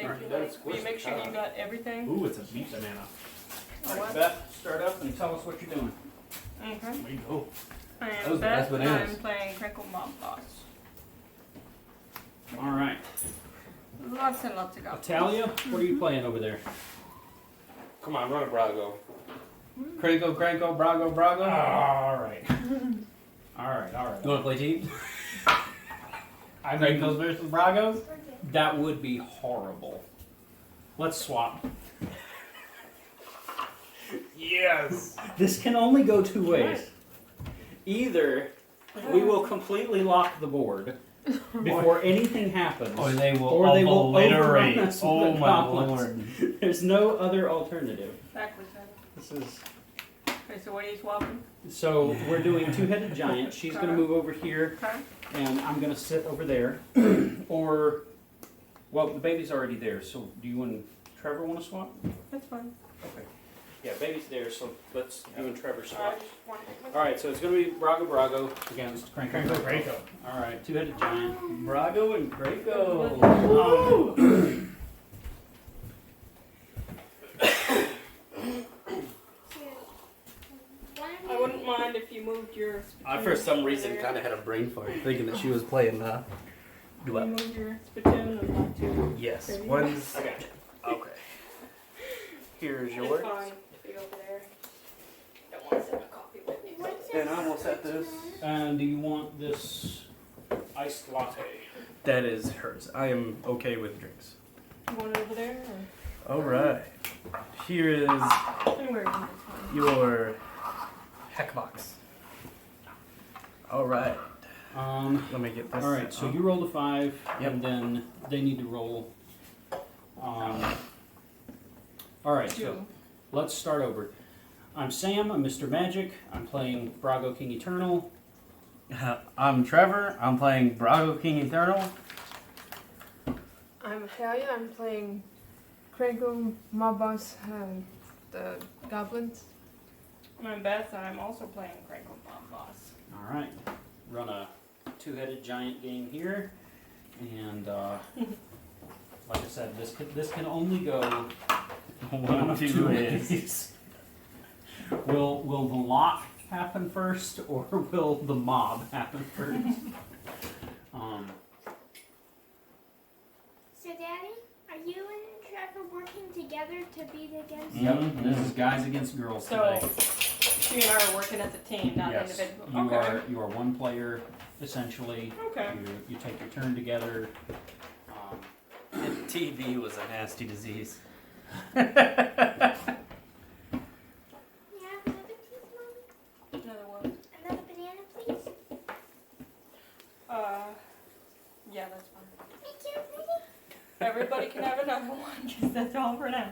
Thank Alright, you. that's Will you make sure you got everything? Ooh, it's a beet banana. Oh, Alright, what? Beth, start up and tell us what you're doing. Okay. There you go. I am Those are Beth, nice bananas. I'm playing Crinkle Mob Boss. Alright. Lots and lots of go. Italia, what are you playing over there? Come on, run a Brago. Krenko, Krenko, Brago, Brago. Alright. Alright. You want to play team? I mean, Krenkos versus Bragos? that would be horrible. Let's swap. Yes. This can only go two ways. Either we will completely lock the board before anything happens, Or they will or they will obliterate. overrun us with Oh the my goblins. lord. There's no other alternative. Backwards. This is Okay, so what are you swapping? so we're doing two-headed giant. She's gonna move over here, Okay. and I'm gonna sit over there. Or, well, the baby's already there. So do you and Trevor want to swap? That's fine. Okay. Yeah, baby's there. So let's you and Trevor I swap. just want to take my... All right, so it's gonna be BRAGO+BRAGO against KRENKO+KRENKO. All right, two-headed giant. Brago and Krenko. I wouldn't mind if you moved your... I, for some reason, there. kind of had a brain fart thinking that she was playing You duet. moved your spittoon and not to... Yes. Baby. One's. I got you. Okay. Here's It's yours. fine to be over there. Don't want to set my coffee with me. And I'm all set this. And do you want this iced latte? That is hers. I am okay with drinks. You want it over there? Or... All right. Here is Anywhere you want, it's fine. your heck box. All right. Let me get this. All right, so you rolled a 5, Yep. and then they need to roll. All right, so Two. let's start over. I'm Sam. I'm Mr. Magic. I'm playing Brago King Eternal. I'm Trevor. I'm playing Brago King Eternal. I'm Italia. I'm playing Krenko Mob Boss, the goblins. I'm Beth, and I'm also playing Crinkle Mob Boss. All right, run a two-headed giant game here, and like I said, this can only go One of two ways. ways. Will the lock happen first, or will the mob happen first? So, Daddy, are you and Trevor working together to beat against? Yep, this is guys against girls So, today. she and I are working as a team, not Yes, individual. you are one player essentially. Okay. You take your turn together. And TV was a nasty disease. Yeah, another piece, Mommy? Another one. Another banana, please? Yeah, that's fine. Thank you, Daddy. Everybody can have another one, because that's all for now.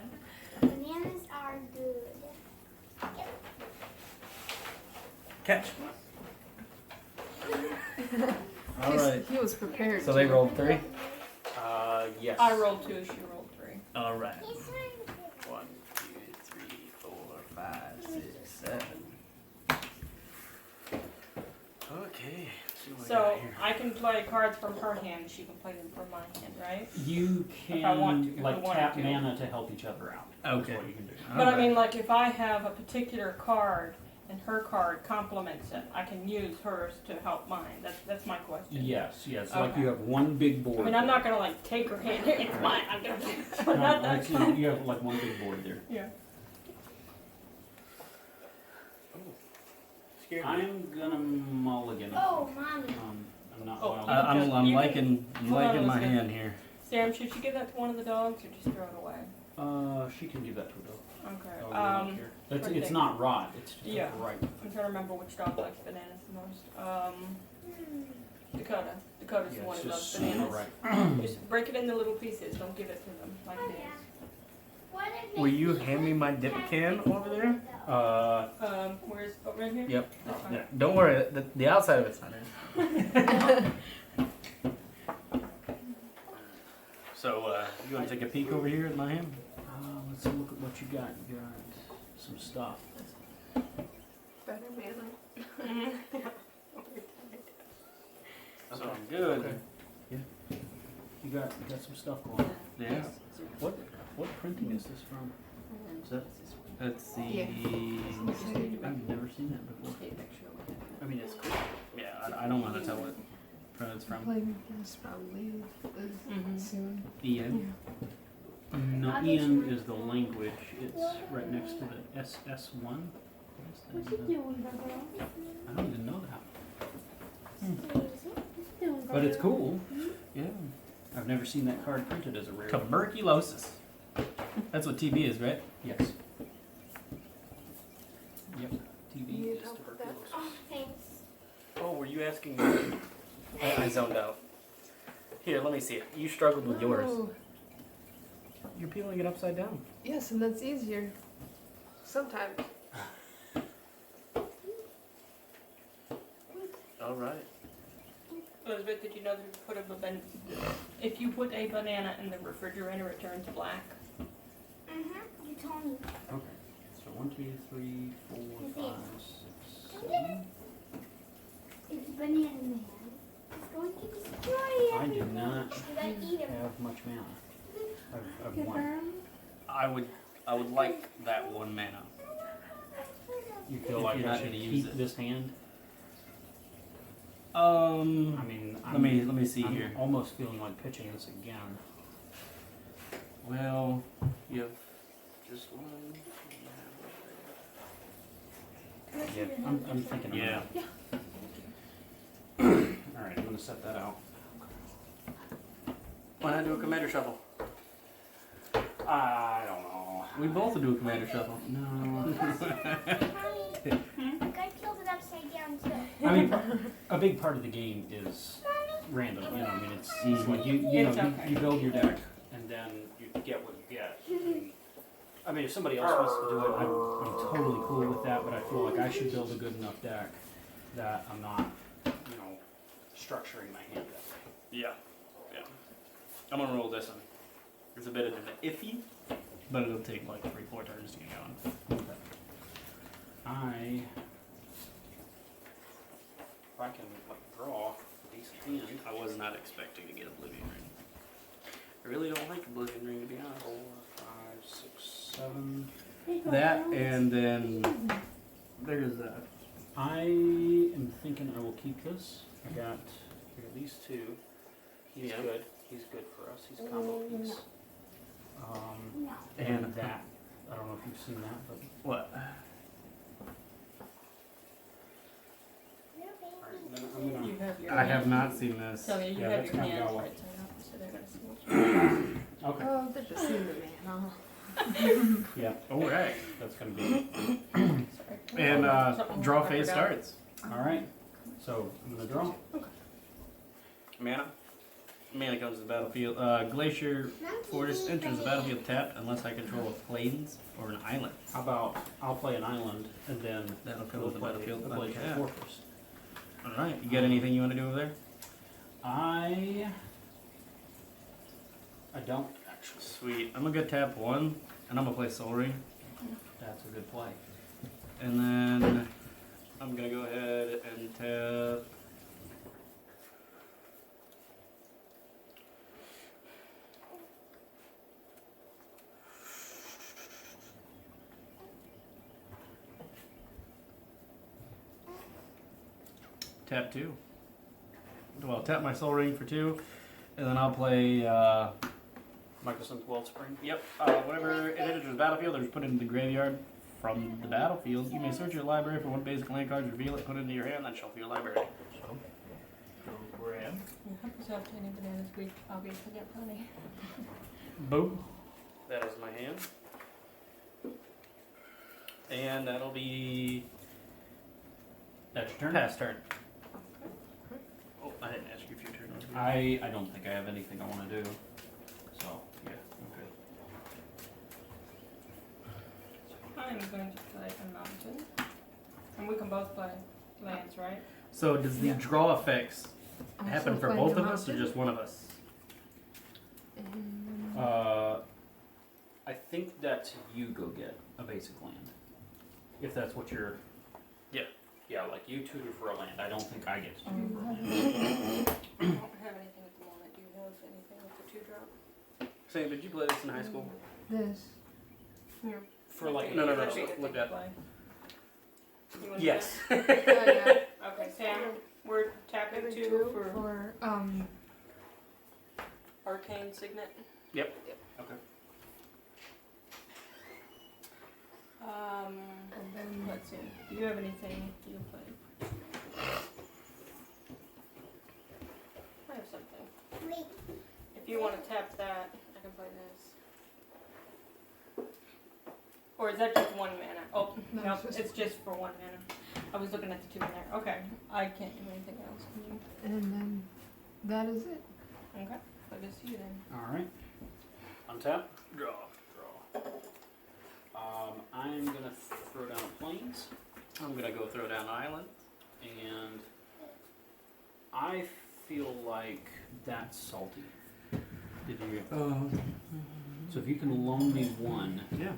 Bananas are good. Catch. All right. He was prepared. So they rolled 3. Yes. I rolled 2, she rolled 3. All right. He's trying to get 1, 2, 3, 4, 5, 6, 7. Okay. See what we So, got here. I can play cards from her hand, she can play them from my hand, right? You If I want to, can if like I wanted tap to. mana to help each other out. Okay. That's what you can do. But I Alright. mean, like, if I have a particular card and her card complements it, I can use hers to help mine. That's my question. Yes. Like Okay. you have one big board. I mean, I'm not gonna like take her hand. Here, it's mine. I'm gonna play this one. No, That's like, fine. you have like one big board there. Yeah. Scared me. I'm gonna mulligan. Oh, Mommy. I'm not Oh, wild. I'm You can- liking hold on, my let's get- hand here. Sam, should she give that to one of the dogs or just throw it away? She can give that to a dog. Okay. Dog will not care. It's okay. not rot. It's just Yeah. right. I'm trying to remember which dog likes bananas the most. Dakota. Dakota's the Yeah, one it's who loves just super bananas. right. Just break it into little pieces. Don't give it to them like Oh, this. yeah. What if Will you hand me my dip can over there? Where's right here? Yep. That's fine. Yeah, don't worry, the outside of it's not in. So, you want to take a peek over here at my hand? Let's look at what you got. You got some stuff. Better mana. So good. Okay. You You got some stuff going on. Yeah. What printing is this from? Is that? That's the. Yeah. I've never seen that before. I mean, it's cool. Yeah, I don't want to tell what print it's from. Playing this probably soon. Ian. No, Ian is the language. It's right next to the SS1. What's he doing, Barbara? I don't even know that. What's he doing, But it's Barbara? cool. Yeah. I've never seen that card printed as a rare. Tuberculosis. That's what TB is, right? Yes. Yep. TB Need is help with that? tuberculosis. Oh, thanks. Oh, were you asking me? I zoned out. Here, let me see it. You struggled with yours. Oh, You're peeling it upside down. yes, and that's easier. Sometimes. All right. Elizabeth, did you know that if you put a banana in the refrigerator, it turns black? You told me. Okay. So 1, 2, 3, 4, Is 5, it- 6, 7. It's Banana Man. It's going to destroy I everything. do not Should I eat him? have much mana. I've Good one. burn. I would like that 1 mana. You feel If like you're I not should gonna use keep it. this hand? I mean, let me see I'm here. almost feeling like pitching this again. Well, you have just 1. Yeah, I'm thinking. Yeah. All right, I'm gonna set that out. Why not do a commander shuffle? I don't know. We both do a commander shuffle. No. Mommy, I killed it upside down too. I mean, a big part of the game is random. You know, I mean, it's like you It's know okay. you build your deck and then you get what you get. I mean, if somebody else wants to do it, I'm totally cool with that. But I feel like I should build a good enough deck that I'm not, you know, structuring my hand that way. Yeah. Yeah. I'm gonna roll this one. It's a bit of an iffy, but it'll take like 3-4 turns to get going. If I can like draw a decent hand. I was not expecting to get Oblivion Ring. I really don't like Oblivion Ring, to be honest. 4, 5, 6, 7. That and then there's that. I am thinking I will keep this. I got these two. He's Yeah. good. He's good for us. He's a combo piece. No. And that. I don't know if you've seen that, but What? No, alright, baby. then I'm gonna. You have your I have not seen this. So you Yeah, have that's your kinda hands how- right side up, so they're gonna see. Okay. Oh, they're just seeing the man, Yeah, Alright. that's gonna be. Sorry. And Something draw I phase forgot. starts. All right. So I'm gonna draw. Mana. Mana comes to the battlefield. Glacier Forest enters the battlefield tapped unless I control a plains or an island. How about I'll play an island and then That'll come we'll to the play battlefield a Glacier untap. Fortress. Alright, you got anything you want to do over there? I don't actually. Sweet. I'm gonna go tap 1 and I'm gonna play Soul Ring. That's a good play. And then I'm gonna go ahead and tap. Tap 2. Well, tap my Soul Ring for 2, and then I'll play Microsynth Wellspring. Yep. Whenever it enters the battlefield, or is put into the graveyard from the battlefield, you may search your library for 1 basic land card, reveal it, put it into your hand, then shuffle your library. So, go grab. Yeah, help yourself to any bananas. We obviously got plenty. Boom. That is my hand. And that'll be That's your turn. pass turn. Oh, I didn't ask you if your turn was. I don't think I have anything I want to do. So yeah, okay. I'm going to play a mountain. And we can both play lands, right? So does the Yeah. draw effects Also happen for playing both a of us or mountain. just one of us? And I think that you go get a basic land. If that's what you're. Yeah. Yeah, like you tutor for a land. I don't think I get to Um, tutor for a I land. don't have anything at the moment. Do you have anything with the 2-drop. Sam, did you play this in high school? This. Here. For like No, That'd be a good look thing to at- play. You wanna do Yes. Oh, yeah. that? Okay, Sam, we're tapping Every 2 for for Arcane Signet. Yep. Okay. and then Let's see. Do you have anything you play? I have something. Wait. If you want to tap that, I can play this. Or is that just 1 mana? Oh, No, no, it's it's just for 1 mana. I was looking at the 2 in there. Okay, I can't do anything else. Can you? and then that is it. Okay, I'll just see you then. All right. Untap. Draw. I'm gonna throw down plains, I'm gonna go throw down island. and I feel like that's salty. Did you? So if you can loan me 1, Yeah.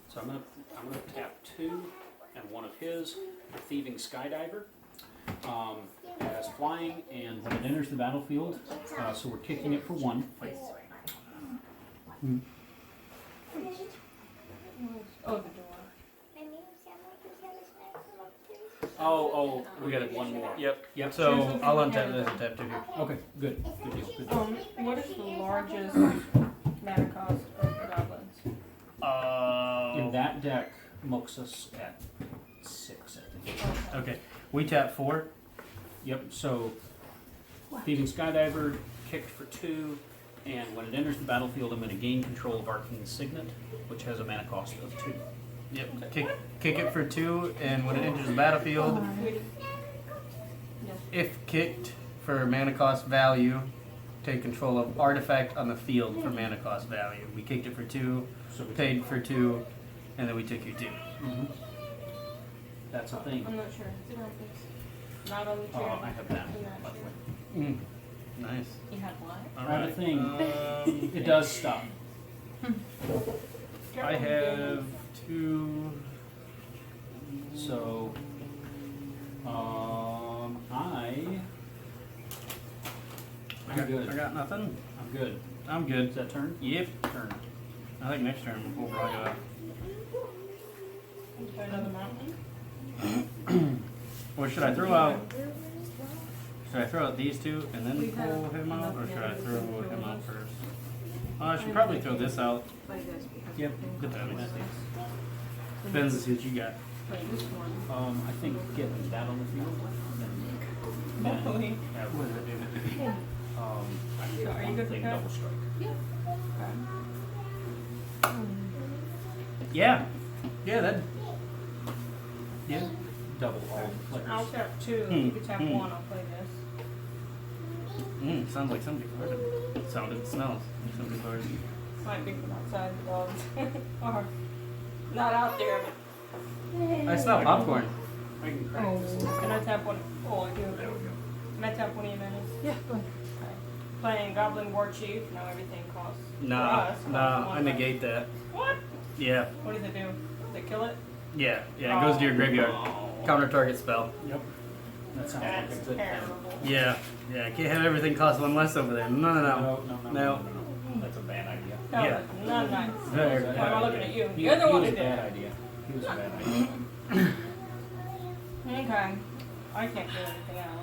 so I'm gonna tap 2 and 1 of his for thieving skydiver. It has flying, and when it enters the battlefield, so we're kicking it for 1. Oh, the door. My name sound like this other snack. Oh, we got 1 more. Yep. Yep. So I'll untap this and tap 2 here. Okay, good. Good deal. Good deal. What is the largest mana cost of the goblins? In that deck, Moxus at 6, I think. Okay. We tap 4. Yep, so Thieving Skydiver kicked for 2, and when it enters the battlefield, I'm going to gain control of Arcane Signet, which has a mana cost of 2. Yep. Kick it for 2, and when it enters the battlefield, Sweetie. if kicked for mana cost value, take control of artifact on the field for mana cost value. We kicked it for 2, So we paid for 2, and then we took your 2. Mhm. That's a thing. I'm not sure. Sit down, please. Not on the chair. I have that, In that by the chair. way. Nice. You have what? All I have a thing. It does stuff. I have 2. So, I'm good. I got nothing. I'm good. I'm Is good. that turn? Yep. Turn. I think next turn we'll probably go out. Play another mountain? Or should I throw out? Should I throw out these 2 and then We have pull him out, or enough should I mana throw to him throw out us. first? I should probably throw this out. Play this because Yep. Good timing. Depends. Depends on what you got. Play this one. I think getting that on the field. Hopefully. Have, What does it do? I can So are you one good for thing that? double strike. Yeah. Yeah, that. Yeah. Double all the I'll flickers. tap 2. If you can tap 1, I'll play this. Sounds like somebody farted. Sounded, smells. Somebody farted. Might be from outside the dogs. Or not out there, but. I smell popcorn. I can crank this. Can I tap 1? Oh, I do. Can I tap 1 of your minutes? Yeah, but Okay. Playing Goblin War Chief. Now everything costs. for Nah, us, costs nah, 1 I negate that. What? Yeah, What does it do? Does it kill it? yeah, yeah. It goes to your graveyard. Counter target spell. Yep. That sounds like a That's good plan. terrible. Yeah, yeah. Can't have everything cost 1 less over there. No, no, no. No. That's a bad idea. That Yeah. was not nice. Very Why bad am I looking at you? He You're the one was who a did bad it. idea. He was a bad idea. Okay. I can't do anything else.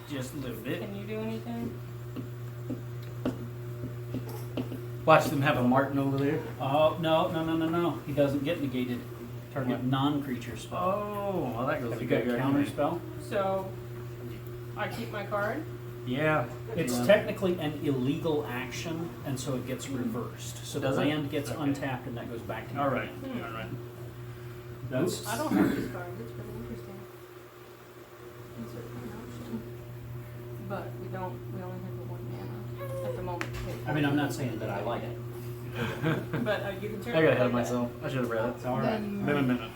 Just a little bit. Can you do anything? Watch them have a Martin over there. Oh, no. He doesn't get negated. Target non-creature spell. Oh, well that goes Have to you got a graveyard. counter spell? So, I keep my card. Yeah. It's Yeah. technically an illegal action, and so it gets reversed. So the Does it? land gets Okay. untapped, and that goes back to your All right. hand. All right. That's I don't have these cards. It's really interesting. Insert an option. But we only have the 1 mana at the moment. I mean, I'm not saying that I like it. But you can certainly I got ahead play of that. myself. I should have read it. It's all right. then Been a minute.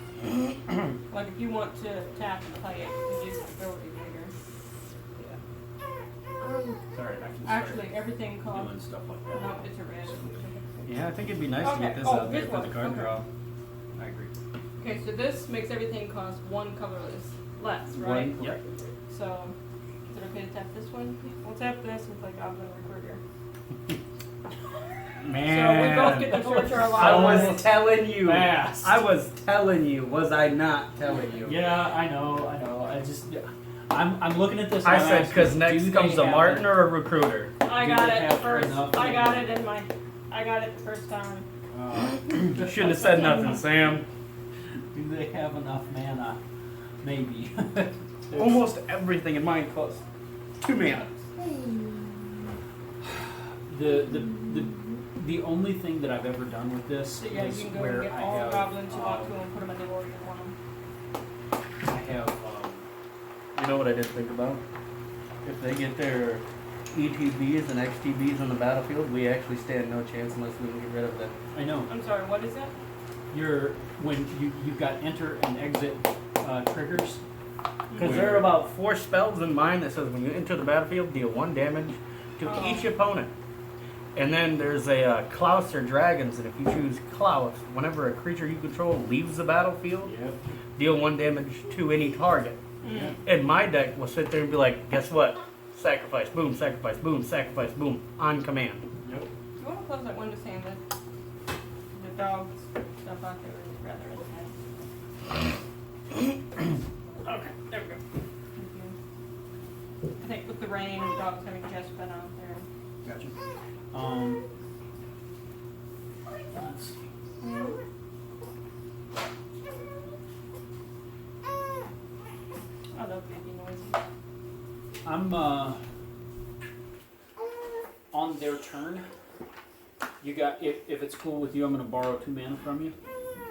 Like if you want to tap and play it, you can use the ability later. It's all right. I can start Actually, everything doing costs. stuff like No, that. it's a red. Yeah, I think it'd be nice to Okay. get this Oh, out there this for the one. card Okay. draw. I agree. Okay, so this makes everything cost 1 colorless less, right? One. Yep. So, is it okay to tap this one? We'll tap this and play Goblin Recruiter. Man. So we both get to search our I library. was telling you. Fast. I was telling you. Was I not telling you? Yeah, I know. I just, I'm looking at this. And I I'm said asking, because do next they comes a have Martin or a Recruiter. I Do got they it have first. enough I got mana? it in my. I got it the first time. You shouldn't have said nothing, Sam. Do they have enough mana? Maybe. Almost everything in mine costs 2 mana. The only thing that I've ever done with this So yeah, is you can go where and get I all have, the goblins you want to and put them in the order you want them. I have, You know what I did think about? If they get their ETBs and XTBs on the battlefield, we actually stand no chance unless we can get rid of them. I know. I'm sorry, what is that? When you've got enter and exit triggers. Because there are about 4 spells in mine that says when you enter the battlefield, deal 1 damage to Oh. each opponent. And then there's a Klaus or Dragons, and if you choose Klaus, whenever a creature you control leaves the battlefield, Yep. deal 1 damage to any target. Mm. And my deck will sit there and be like, guess what? Sacrifice, boom, sacrifice, boom, on command. Yep. You want to close that window, Sam? The dogs stuff out there is rather intense. Okay, there we go. Thank you. I think with the rain, the dogs having just been out there. Gotcha. Let's see. I love baby noises. I'm on their turn. You got if it's cool with you, I'm gonna borrow 2 mana from you.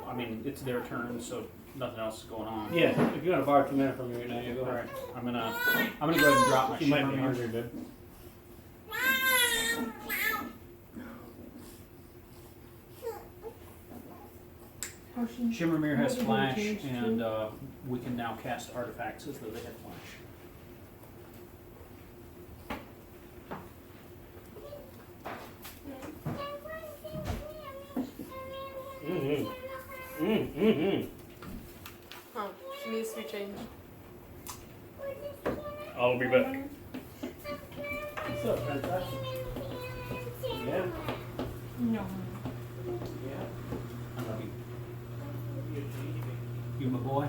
I mean, it's their turn, so nothing else is going on. Yeah, if you're gonna borrow 2 mana from me right now, you go All ahead. right. I'm gonna go ahead and drop my You might shimmer be mirror. hungry, dude. Shimmer mirror has What did you flash, change to? and we can now cast artifacts as though they had flash. Oh, she needs to be changed. I'll be back. What's up, fantastic? Yeah. No. Yeah. I love you. You my boy.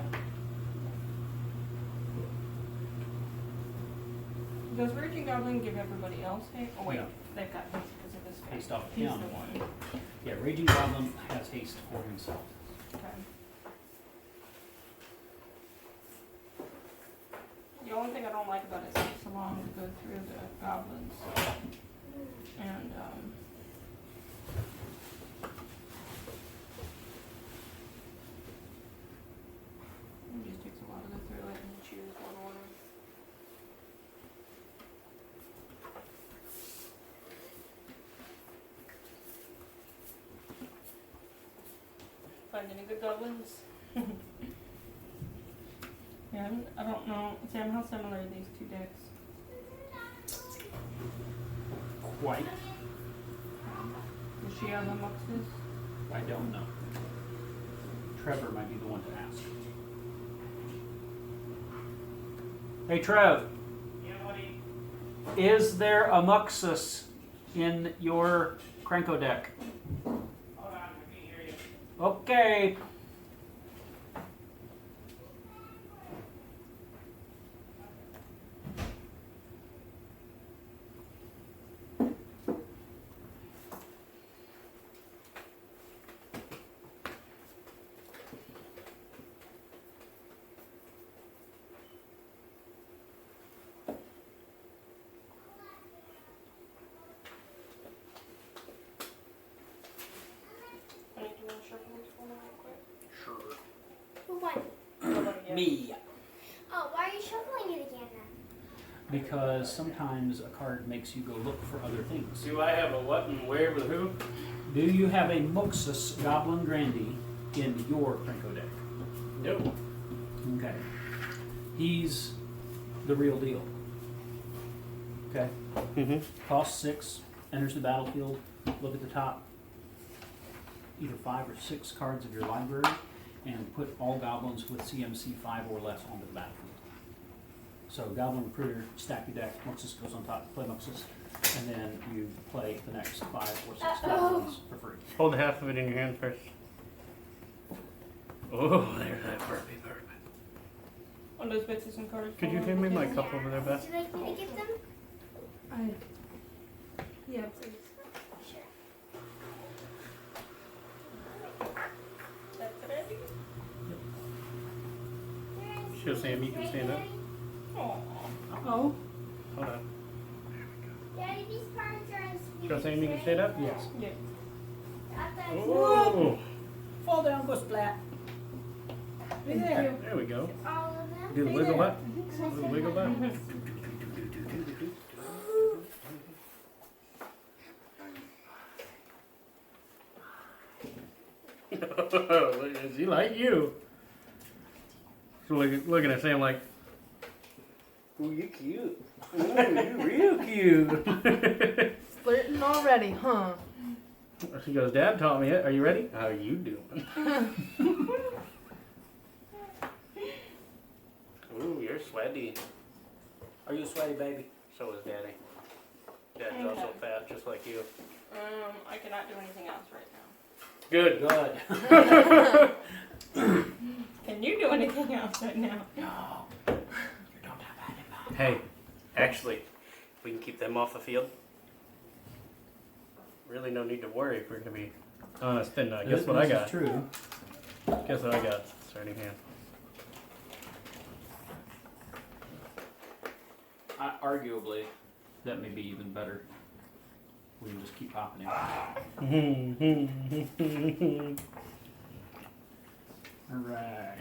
Does Raging Goblin give everybody else haste? Oh wait, No. they've got haste because of this guy. Haste off He's him. the one. Yeah, Raging Goblin has haste for himself. Okay. The only thing I don't like about it is it's so long to go through the goblins. And it just takes a while to go through it and choose one order. Find any good goblins? Yeah, I don't know. Sam, how similar are these 2 decks? Quite. Does she have the muxes? I don't know. Trevor might be the one to ask. Hey Trev, is there a Muxus in your Krenko deck? Hold on, I can't hear you. Okay. Honey, do you want to shuffle these for me real quick? Sure. Who won? Nobody yet. Me. Oh, why are you shuffling it again then? Because sometimes a card makes you go look for other things. Do I have a what and where with who? Do you have a Muxus Goblin Grandee in your Krenko deck? No. Okay. He's the real deal. Okay. Mm-hmm. Cost 6, enters the battlefield. Look at the top, either 5 or 6 cards of your library, and put all goblins with CMC 5 or less onto the battlefield. So Goblin Recruiter, stack your deck, Muxus goes on top, play Muxus, and then you play the next 5 or 6 goblins for free. Hold half of it in your hand first. Oh, there's that burpee burp. One of those bits is in cards. Could you hand me my cup over there, Beth? Would you like me to get them? Yeah, please. Sure. That's ready? Show Sam you can stand up. Aww. Oh. Hold on. Daddy, these cards are in Swedish. Show Sam you can stand up? Yes. Yeah. Oh. Fall down, go splat. Hey there. There we go. All of them? Do the wiggle butt. Do the wiggle butt. Does he like you? She's looking at Sam like, Ooh, you're cute. Ooh, you're real cute. Flirting already, huh? she goes, Dad taught me it. Are you ready? How are you doing? Ooh, you're sweaty. Are you a sweaty baby? So is Daddy. Daddy's also fat, just like you. I cannot do anything else right now. Good. Good. Can you do anything else right now? No. You don't have antibiotics. Hey, actually, we can keep them off the field. Really no need to worry if we're going to be honest. And guess what I got? This is true. Guess what I got? Starting hand. Arguably, that may be even better. We can just keep popping in. Alright.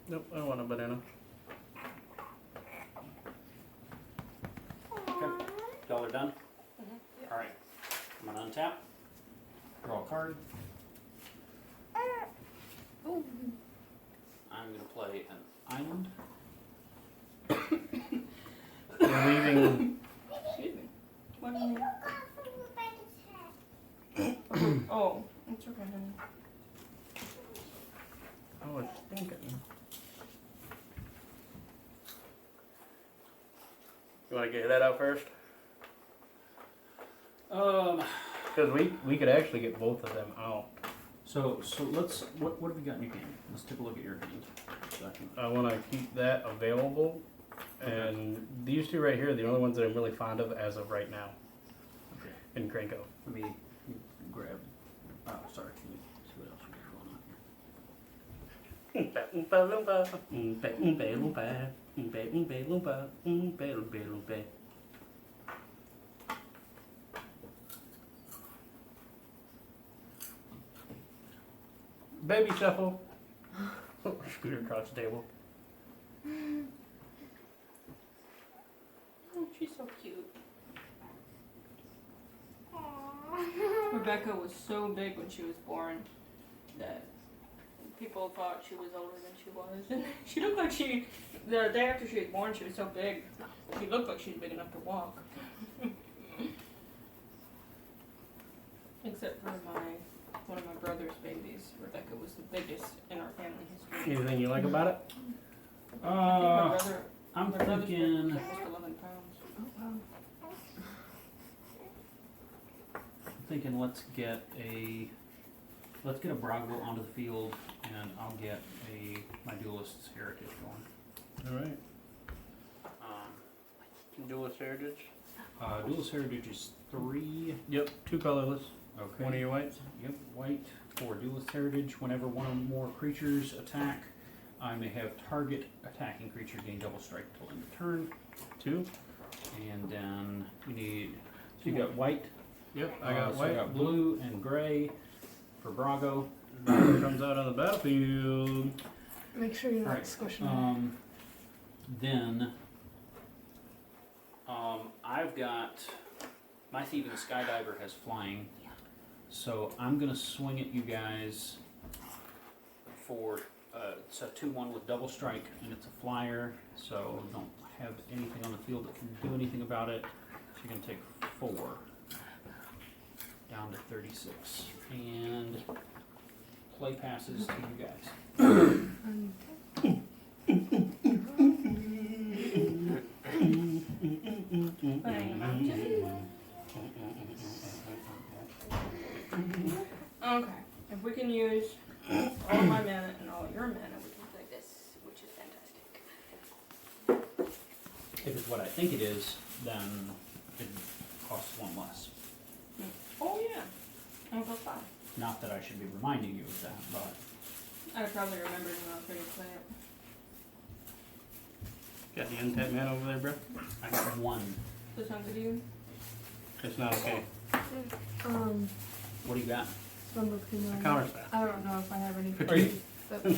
Nope, I don't want a banana. Okay. Y'all are done? Alright. I'm gonna untap. Draw a card. I'm gonna play an island. You're leaving. Excuse me. What do you mean? Oh, it's okay, honey. Oh, it's stinking. You want to get that out first? Because we could actually get both of them out. So let's, what have you got in your hand? Let's take a look at your hand. So I can, I want to keep that available. And these two right here are the only ones that I'm really fond of as of right now. okay. In Krenko. Let me grab, oh, sorry. Let me see what else we got going on here. Baby shuffle. Scooter across the table. Oh, she's so cute. Aww. Rebecca was so big when she was born that people thought she was older than she was. And she looked like the day after she was born, she was so big. She looked like she was big enough to walk. Except for one of my brother's babies. Rebecca was the biggest in our family history. Anything you like about it? I think my brother, I'm my brother's thinking, almost 11 pounds. Oh, wow. let's get a BRAGO onto the field, and I'll get my Duelist's Heritage going. Alright. Duelist Heritage? Duelist Heritage is 3. Yep, 2 colorless. Okay. One of your whites? Yep, white for Duelist Heritage. Whenever one or more creatures attack, I may have target attacking creature gain double strike till end of turn. 2? And then we need. So you got white. Yep, I got so white. I got blue and gray for BRAGO. BRAGO comes out on the battlefield. Make sure you're not Alright, squishing it. Then I've got my Thieving Skydiver has flying, so I'm gonna swing at you guys for it's a 2/1 with double strike, and it's a flyer, so don't have anything on the field that can do anything about it. So you're gonna take 4 down to 36, and play passes to you guys. And what I think it is, then it costs one less. Oh yeah. I'll go five. Not that I should be reminding you of that, but I probably remembered when I was ready to play it. Got the untapped man over there, bro? I got one. This sounds good to you? It's not okay. What do you got? Number two. A counter spell. I don't know if I have any. For Are you- two.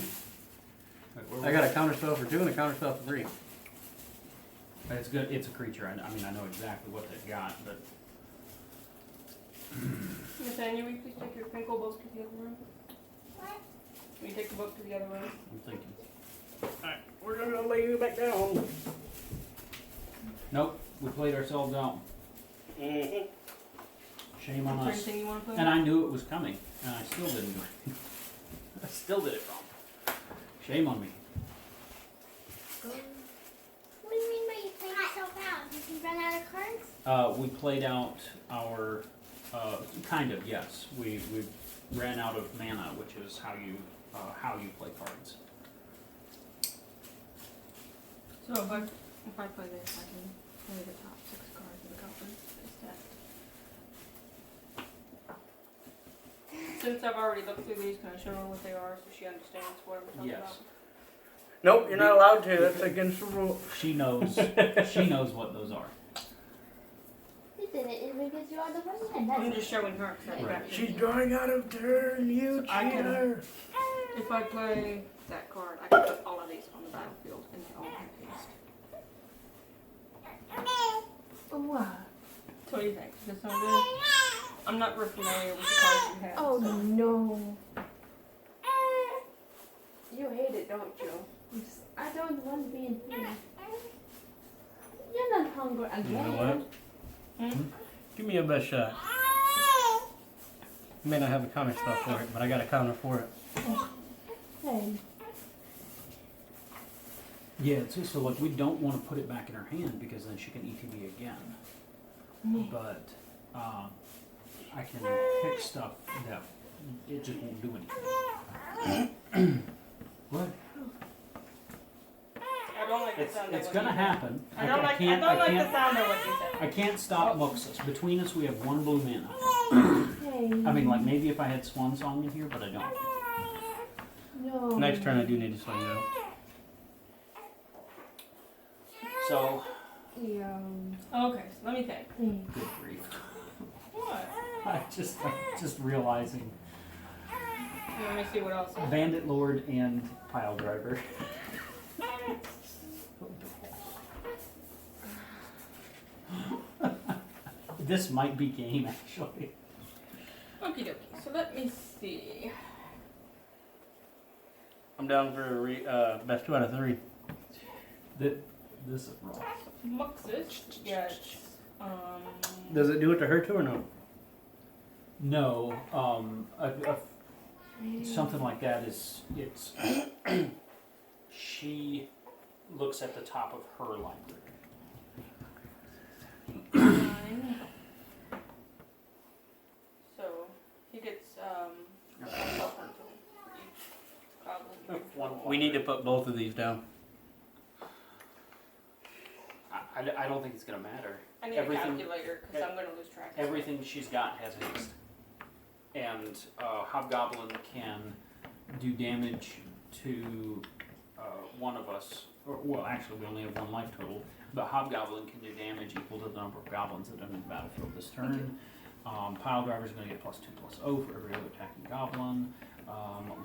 But I got a counter spell for 2 and a counter spell for 3. It's good. It's a creature. I mean, I know exactly what they've got, but Nathaniel, will you please take your Krinkle book to the other room? What? Will you take the book to the other room? I'm thinking. Alright, we're gonna lay you back down. Nope, we played ourselves out. Mm-hmm. Shame on us. Anything you want to play? And I knew it was coming, and I still didn't do it. I still did it wrong. Shame on me. What do you mean by you played yourself out? Did you run out of cards? We played out our, kind of, yes. We ran out of mana, which is how you play cards. So if I play this, I can play the top 6 cards of the goblin instead. Since I've already looked through these, can I show her what they are so she understands what we're talking Yes. about? Nope, you're not allowed to. That's against the rule. She knows. She knows what those are. You did it because you are the one. I'm just showing her. 'Cause I Right. got She's it. drawing out of turn, you So I can- cheater. If I play that card, I can put all of these on the battlefield and they all have haste. wow. So what do you think? Does that sound good? I'm not real familiar with the cards you have. Oh so. no. You hate it, don't you? I don't want to be in here. You're not hungry again. You know what? Give me your best shot. You may not have a counter spell for it, but I got a counter for it. Hey. Yeah, it's just so like we don't want to put it back in her hand because then she can ETB again. But I can pick stuff that it just won't do anything. What? I don't like the It's sound of it's what gonna you happen. said. I don't like the sound of what you said. I can't stop Muxus. Between us, we have one blue mana. Hey. I mean, like maybe if I had Swan Song in here, but I don't. No. Next turn, I do need to slow you out. So Yeah. Okay, so let me think. good grief. What? I'm just realizing Let me see what else. Bandit Lord and Pile Driver. This might be game actually. Okie dokie. So let me see. I'm down for best 2 out of 3. This is wrong. Muxus. Yes. Does it do it to her too or no? No, something like that is it's. She looks at the top of her library. 9. So he gets We need to put both of these down. I don't think it's gonna matter. I need Everything- a calculator because I'm going to lose track. Everything she's got has haste, and Hobgoblin can do damage to one of us. Or, well, actually, we only have 1 life total. But Hobgoblin can do damage equal to the number of goblins that are in the battlefield this turn. Pile Driver is going to get +2/+0 for every other attacking goblin.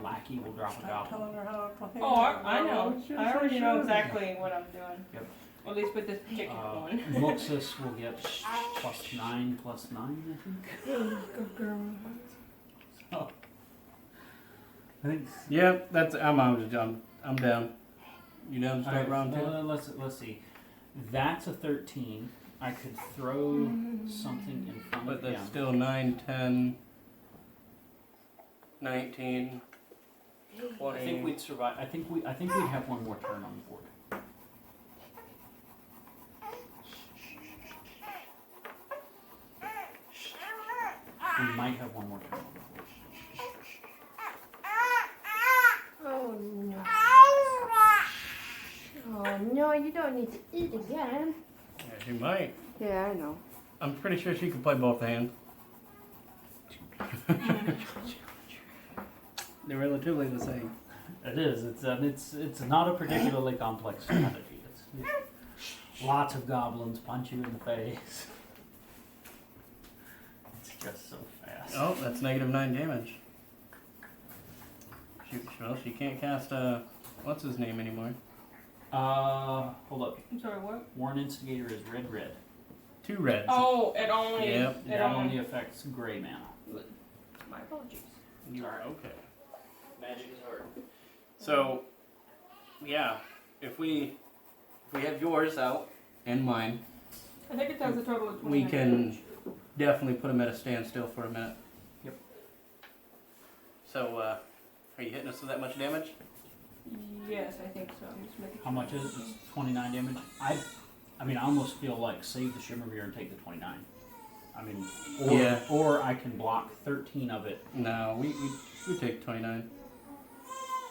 Lackey will drop a goblin. Oh, I know. I already know exactly what I'm doing. Yep. Or at least with this particular one. Muxus will get +9/+9, I think. Good girl. Oh. I think. Yep, that's I'm down. You down to start round 2? Let's see. That's a 13. I could throw something in front But of that's him. still 9, 10, 19, 20. I think we'd survive. I think we'd have one more turn on the board. We might have one more turn on the board. Oh no. Oh no, you don't need to eat again. She might. Yeah, I know. I'm pretty sure she can play both hands. They're relatively the same. It is. It's not a particularly complex strategy. It's lots of goblins punch you in the face. It's just so fast. Oh, that's -9 damage. Well, she can't cast what's his name anymore? Hold up. I'm sorry, what? Warren Instigator is red. 2 reds. Oh, it only. Yep. It That only. only affects gray mana. My apologies. You are okay. Magic is hard. So, yeah, if we have yours out and mine, I think it does a total of 20. we can definitely put them at a standstill for a minute. Yep. So, are you hitting us with that much damage? Yes, I think so. I'm just making How much is it? It's 29 damage. I mean, I almost feel like save the Shimmermere and take the 29. I mean, or I can block 13 of it. No, we take 29.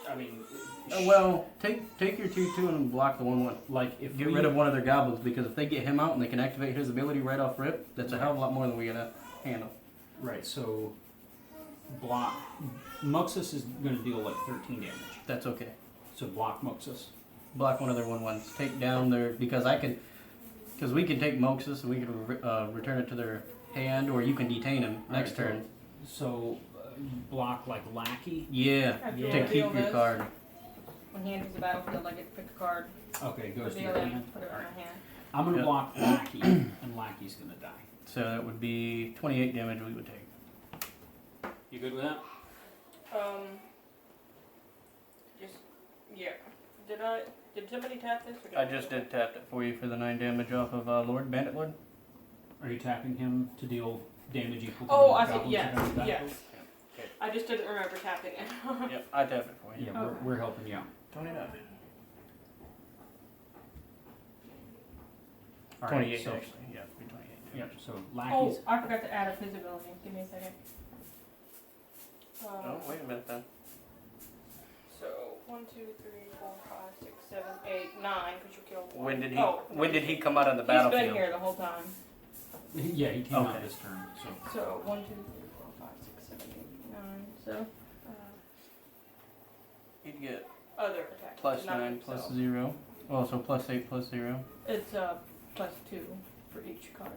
I mean, Well, take your 2/2 and block the 1/1. like if Get rid of one of their goblins, because if they get him out and they can activate his ability right off rip, that's a hell of a lot more than we gotta handle. Right, so block Muxus is going to deal like 13 damage. That's okay. So block Muxus. Block one of their 1/1s. Take down their, because we can take Moxus and we can return it to their hand, or you can detain him next turn. So block like Lackey. Yeah, After Yeah. to I keep deal your this, card. when he enters the battlefield, I get to pick a card, Okay, it goes to reveal your it, hand. put it on my hand. I'm going to Yep. block Lackey, and Lackey's going to die. So that would be 28 damage we would take. You good with that? Just yeah. Did somebody tap this? Or did I just did tap it for you for the 9 damage off of Bandit Lord. Are you tapping him to deal damage equal to Oh, the I see. goblins Yes, that are on the yes. battlefield? Okay. I just didn't remember tapping it. Yep, I tapped it for you. Yeah, we're helping you out. 29. All 28 right, so, actually. Yeah, it'd be 28 yeah, damage. so Oh, Lackey's. I forgot to add up his ability. Give me a second. Oh, wait a minute then. So 1, 2, 3, 4, 5, 6, 7, 8, 9. Because you killed one. When did he? Oh, When did he come out on the he's battlefield? been here the whole time. Yeah, he came out Okay. this turn. So So 1, 2, 3, 4, 5, 6, 7, 8, 9. So He'd get other attack. plus not 9 plus himself. 0. Oh, so plus 8 plus 0. It's plus 2 for each card.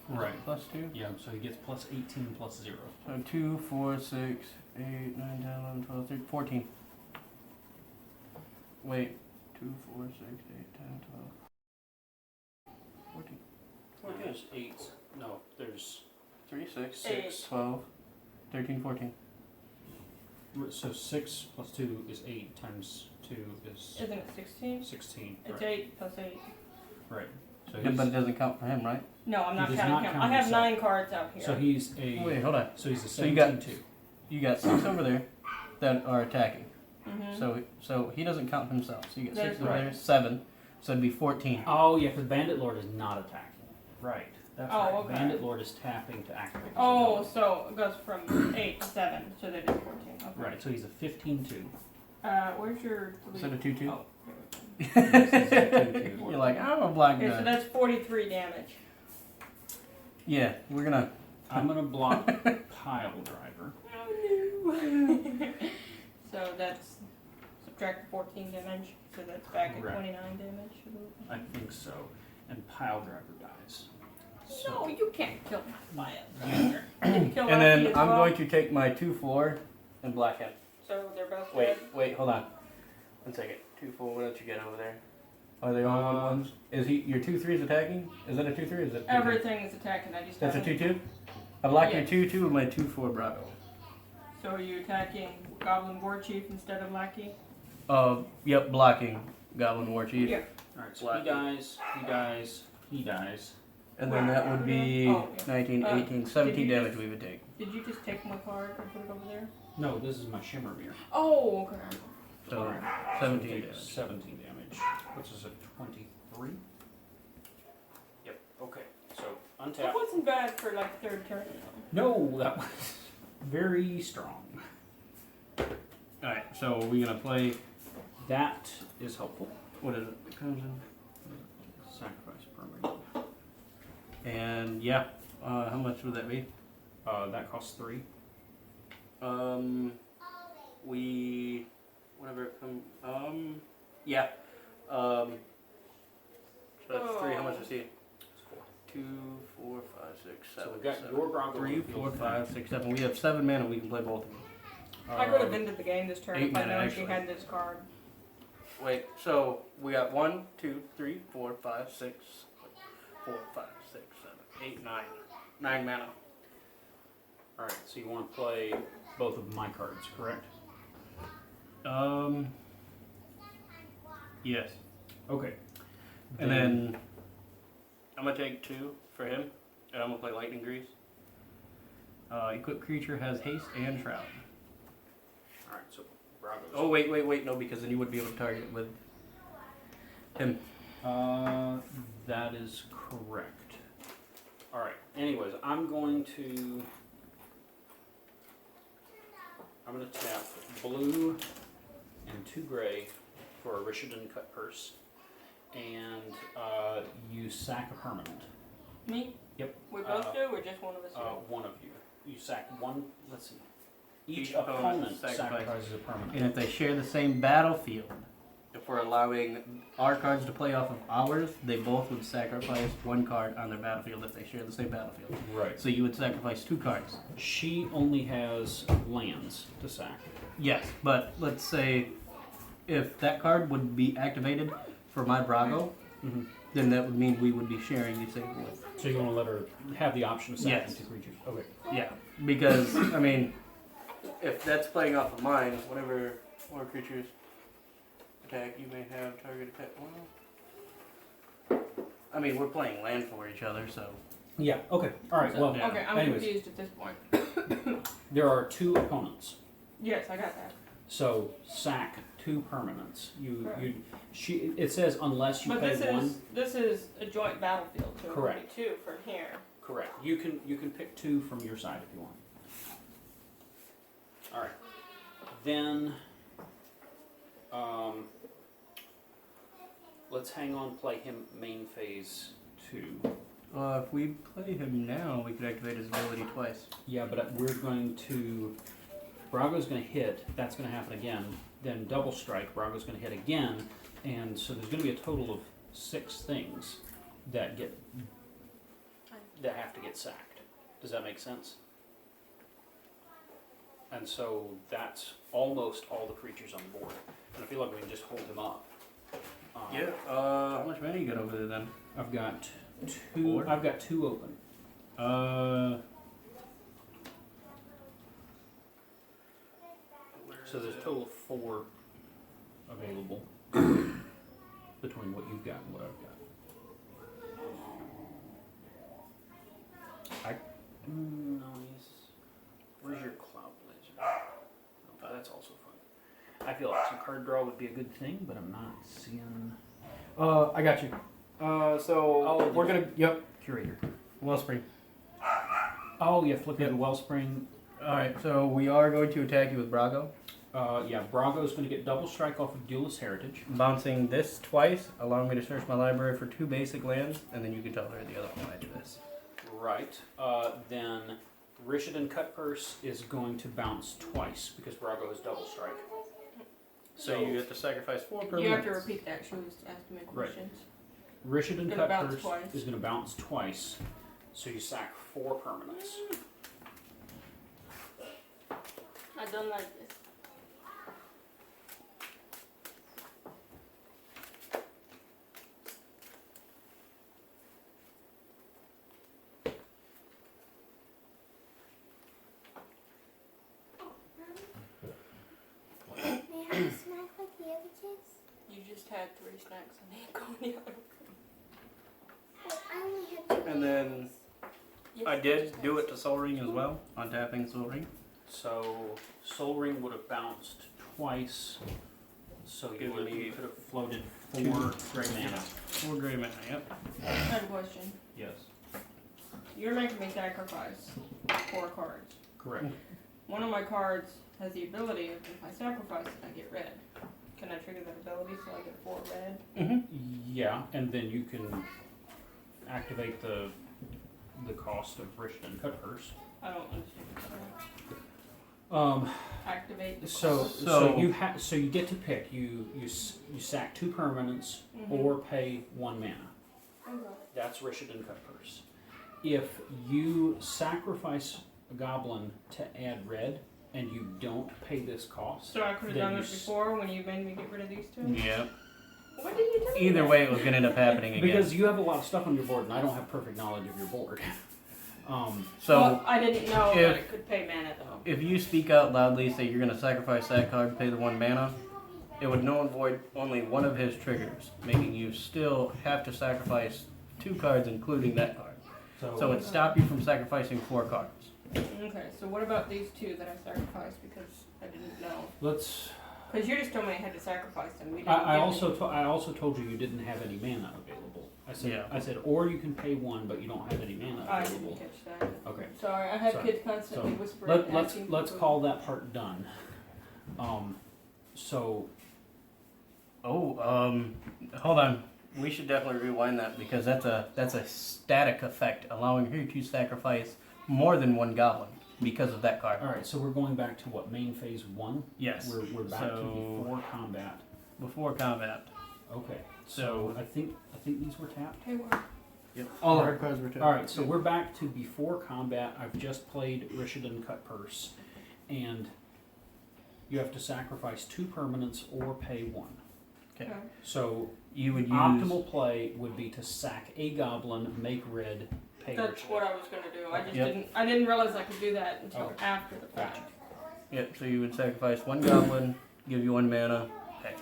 right. Plus 2. Yeah, so he gets plus 18 plus 0. So 2, 4, 6, 8, 9, 10, 11, 12, 13, 14. Wait. 2, 4, 6, 8, 10, 12. 14. There's 8. No, there's 3, 6, 6. 12, 13, 14. so 6 plus 2 is 8 times 2 is Isn't it 16? 16. It's Right. 8 plus 8. Right. So Yeah, he's, but it doesn't count for him, right? No, I'm He not does counting not him. count I have himself. 9 cards out here. so he's a Wait, hold on. so he's a So you got- 17-2. You got 6 over there that are attacking. Mm-hmm. So he doesn't count himself. So you got 6 That's over right. there, 7. So it'd be 14. Oh yeah, because Bandit Lord is not attacking. Right. That's Oh, right. okay. Bandit Lord is tapping to activate. his Oh, ability. so it goes from 8 to 7, so that is 14. Okay. Right. So he's a 15-2. Where's your Is it a 2/2? Oh, You're like, I'm a black okay, so guy. that's 43 damage. Yeah, we're gonna. I'm gonna block Pile Driver. Oh no. So that's subtract 14 damage, so that's back at Right. 29 damage. I think so. And Pile Driver dies. No, you can't kill my fire. Did you kill And Lucky then as I'm well? going to take my 2/4 and black him. So they're both Wait, dead? hold on. 1 second. 2/4. What else you get over there? Are they all 1/1s? Is he your 2/3 attacking? Is that a 2/3? Or is that 2/2? Everything is attacking. I just That's a haven't- 2/2. I block Yes. your 2/2 with my 2/4 Brago. So are you attacking Goblin War Chief instead of Lackey? Yep, blocking Goblin War Chief. Yeah. Alright, so Black. he dies, he dies, he dies. And then that would be Oh, yeah. 19, 18, 17 did you- damage we would take. Did you just take my card and put it over there? No, this is my Shimmermere. Oh, okay. So Alright. 17 So damage. 17 damage, which is a 23. Yep, okay. So That untap. wasn't bad for like third turn. No, that was very strong. Alright, so we're gonna play. That is helpful. What is it? It comes in. Sacrifice permanent. And yeah, how much would that be? That costs 3. We, whatever it yeah. So that's 3. How much is he? 2, 4, 5, 6, 7. So we've got seven. your Brago 3, on the 4, field. 5, 6, 7. We have 7 mana. We can play both of them. I could have ended the game this turn 8 if I mana, known she actually. had this card. Wait, so we got 1, 2, 3, 4, 5, 6, 4, 5, 6, 7, 8, 9. 9 mana. Alright, so you want to play both of my cards, correct? Yes. Okay. And then I'm gonna take 2 for him, and I'm gonna play Lightning Grease. Equipped creature has haste and shroud. Alright, so Brago's. Oh wait, no, because then you would be able to target it with him. That is correct. Alright, anyways, I'm going to tap blue and 2 gray for a Rishadan Cut Purse, and you sack a permanent. Me? Yep. We both do, or just one of us do? One of you. You sack one, let's see. Each Each opponent opponent sacrifices. sacrifices a permanent. And if they share the same battlefield, if we're allowing our cards to play off of ours, they both would sacrifice 1 card on their battlefield if they share the same battlefield. Right. So you would sacrifice 2 cards. She only has lands to sack. Yes, but let's say if that card would be activated for my Brago, Mm-hmm. then that would mean we would be sharing the same board. So you want to let her have the option of sacking Yes. 2 creatures. Okay. Yeah, because, I mean, if that's playing off of mine, whenever more creatures attack, you may have target attack. Well, I mean, we're playing land for each other, so. Yeah, okay. Alright, So- well, yeah. Okay, I'm anyways. confused at this point. There are 2 opponents. Yes, I got that. So sack 2 permanents. Correct. It says unless you But pay this one. is a joint battlefield, so it would Correct. be 2 from here. Correct. You can pick 2 from your side if you want. All right. Then, let's hang on. Play him main phase 2. If we play him now, we could activate his ability twice. Yeah, but we're going to. Brago's going to hit. That's going to happen again. Then double strike. Brago's going to hit again, and so there's going to be a total of 6 things that have to get sacked. Does that make sense? And so that's almost all the creatures on the board. And I feel like we can just hold them up. How much mana you got over there then? I've got 2. 4? I've got 2 open. So there's a total of 4 available between what you've got and what I've got. No, where's your Cloud Blazer? Oh, that's also fun. I feel like some card draw would be a good thing, but I'm not seeing. I got you. So we're gonna. Yep. Curator. Wellspring. Oh, yeah, flip the Wellspring. Alright, so we are going to attack you with Brago. Yeah, Brago's going to get double strike off of Duelist Heritage. Bouncing this twice, allowing me to search my library for 2 basic lands, and then you can tell her the other one when I do this. Right. Then Rishadan Cut Purse is going to bounce twice because Brago has double strike. So you get to sacrifice 4 permanents. You have to repeat that. She was asking me Right. questions. Rishadan Gonna Cut bounce Purse twice. is going to bounce twice, so you sack 4 permanents. I don't like this. May I have a snack like the other kids? You just had 3 snacks and ain't going the other. Well, I only had 2. And then Yes, I just did had do it to Soul Ring as well, on tapping Soul Ring. So Soul Ring would have bounced twice, so you could have floated 4 gray mana. 4 gray mana, yep. I had a question. Yes. You're making me sacrifice 4 cards. Correct. One of my cards has the ability of if I sacrifice it, I get red. Can I trigger that ability so I get 4 red? Mm-hmm. Yeah, and then you can activate the the cost of Richmond cut purse. I don't understand. Activate the So cost. so you get to pick. You sack 2 permanents or pay 1 mana. Okay. That's Richardon cut purse. If you sacrifice a goblin to add red and you don't pay this cost, So I could have then done you it before when you made me get rid of these 2? Yep. What did you tell me? Either that? way, it was gonna end up happening again. because you have a lot of stuff on your board and I don't have perfect knowledge of your board. So Well, I didn't know if- that it could pay mana though. if you speak out loudly, say you're gonna sacrifice that card, pay the 1 mana, it would null and void only one of his triggers, making you still have to sacrifice 2 cards, including that card. So it stopped you from sacrificing 4 cards. Okay, so what about these 2 that I sacrificed because I didn't know? let's. Because you just told me I had to sacrifice them. You didn't I give me- also told you didn't have any mana available. Yeah. I said, or you can pay 1, but you don't have any mana I available. didn't catch that. Okay. Sorry, I have Sorry. kids constantly So, whispering. asking Let's for call that part done. So Hold on. We should definitely rewind that because that's a static effect, allowing you to sacrifice more than 1 goblin because of that card. all right, so we're going back to what, main phase 1? Yes. We're back to before combat. Before combat. Okay. So I think these were tapped. Hey, what? Yep. All the hard cards were tapped. All right, so we're back to before combat. I've just played Richardon cut purse, and you have to sacrifice 2 permanents or pay 1. Okay. So You would use optimal play would be to sack a goblin, make red, pay That's Richardon. what I was gonna do. I just Yep. I didn't realize I could do that until Oh. after the fact. Yep. So you would sacrifice 1 goblin, give you 1 mana. Okay.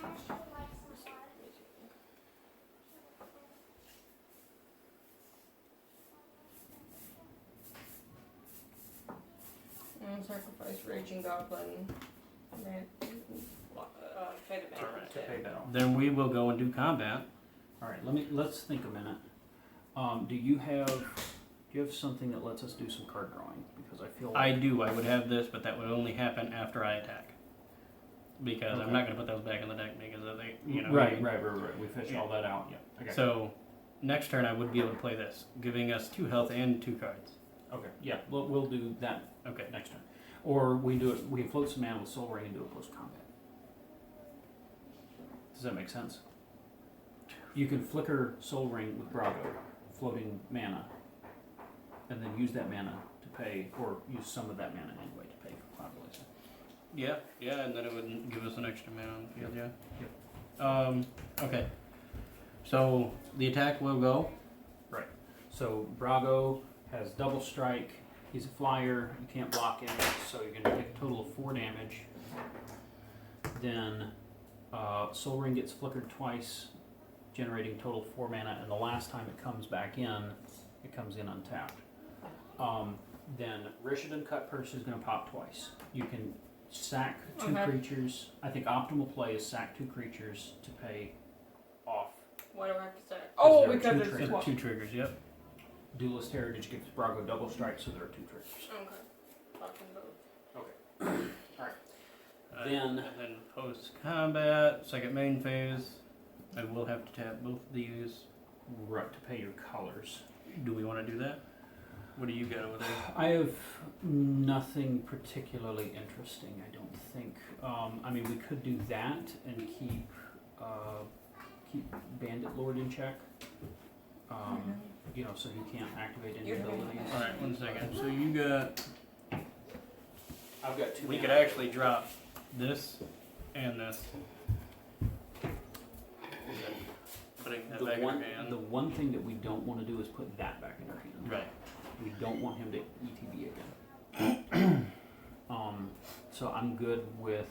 And sacrifice Raging Goblin. Pay the mana. To pay that off. Then we will go and do combat. All right, let's think a minute. Do you have something that lets us do some card drawing? Because I feel I do. I would have this, but that would only happen after I attack. Because I'm not going to put those back in the deck because of they, you know. Right. We fished all that out. Yeah. Okay. So next turn I would be able to play this, giving us 2 health and 2 cards. Okay. Yeah. We'll do that. Okay. Next turn, or we do it. We can float some mana with Soul Ring and do it post combat. Does that make sense? You can flicker Soul Ring with Brago, floating mana, and then use that mana to pay, or use some of that mana anyway to pay for Cloud Blazer. Yeah, and then it would give us an extra mana on the field, yeah. Yep. Okay. So the attack will go. So Brago has double strike. He's a flyer. You can't block him, so you're going to take a total of 4 damage. Then Soul Ring gets flickered twice, generating total 4 mana, and the last time it comes back in, it comes in untapped. Then Richardon cut purse is going to pop twice. You can sack 2 Okay. creatures. I think optimal play is sack 2 creatures to pay off. What do I have to say? Oh, there are because 2 it's triggers. 12. 2 triggers, yep. Duelist Heritage gives Brago double strike, so there are 2 triggers. Okay. Talking both. Then- And then post combat, second main phase, I will have to tap both of these. Right, to pay your colors. Do we want to do that? What do you got over there? I have nothing particularly interesting, I don't think. I mean, we could do that and keep Bandit Lord in check. You know, so he can't activate any You're abilities. doing Alright, 1 second. So you got. I've got 2 We mana. could actually drop this and this. Putting that back in our hand. The one thing that we don't want to do is put that back in our hand. Right. We don't want him to ETB again. So I'm good with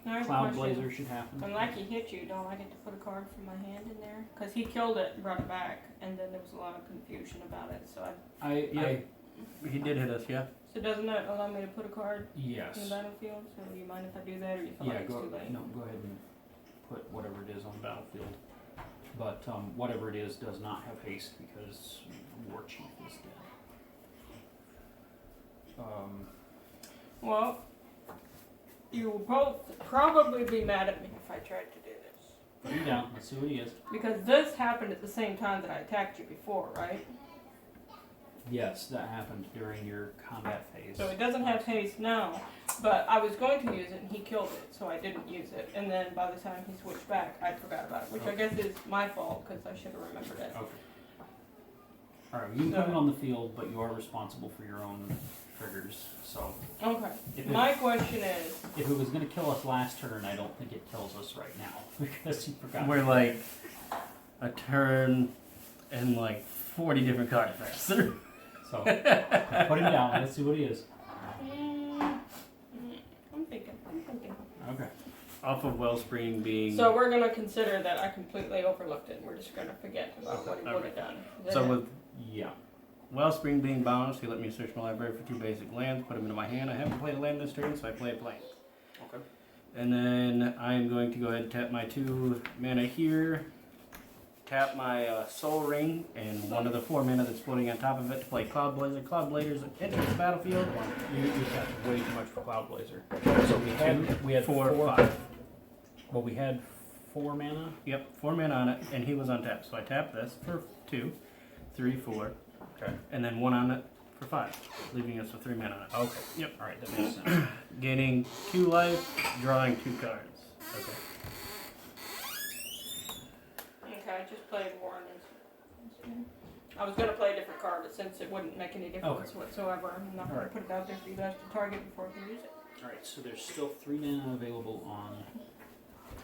There's a Cloud question. Blazer should happen. When Lackey hit you, don't I get to put a card from my hand in there? Because he killed it and brought it back, and then there was a lot of confusion about it. So He did hit us, yeah. so doesn't that allow me to put a card in the Yes. battlefield? So do you mind if I do that, or you feel Yeah, like it's go too late? ahead and put whatever it is on the battlefield. But whatever it is does not have haste because War Chief is dead. Well, you will both probably be mad at me if I tried to do this. Put him down. Let's see what he is. Because this happened at the same time that I attacked you before, right? Yes, that happened during your combat phase. So it doesn't have haste now, but I was going to use it and he killed it, so I didn't use it. And then by the time he switched back, I forgot about it, which I guess is my fault because I should have remembered it. Okay. Alright, you can put it on the field, but you are responsible for your own triggers. So, Okay. if My question is, it was going to kill us last turn, I don't think it kills us right now because you forgot. We're like a turn and like 40 different card effects. So, put him down. Let's see what he is. I'm thinking. Okay. Off of Wellspring being. So we're gonna consider that I completely overlooked it. We're just gonna forget about what he would have done. Is that So it? with Yeah. Wellspring being balanced, he let me search my library for 2 basic lands, put them into my hand. I haven't played a land this turn, so I play a plane. Okay. And then I'm going to go ahead and tap my 2 mana here, tap my Soul Ring, and one of the 4 mana that's floating on top of it to play Cloud Blazer. Cloud Blazers enter the battlefield. You tapped way too much for Cloud Blazer. So we had 4, 4. 5. Well, we had 4 mana. Yep, 4 mana on it, and he was on tap. So I tap this for 2, 3, 4, Okay. and then 1 on it for 5, leaving us with 3 mana on it. Okay. Yep. All right, that makes sense. Gaining 2 life, drawing 2 cards. Okay. Okay, I just played Warren. I was gonna play a different card, but since it wouldn't make any difference whatsoever, I'm not gonna Alright. put it out there for you guys to target before I can use it. All right. So there's still 3 mana available on.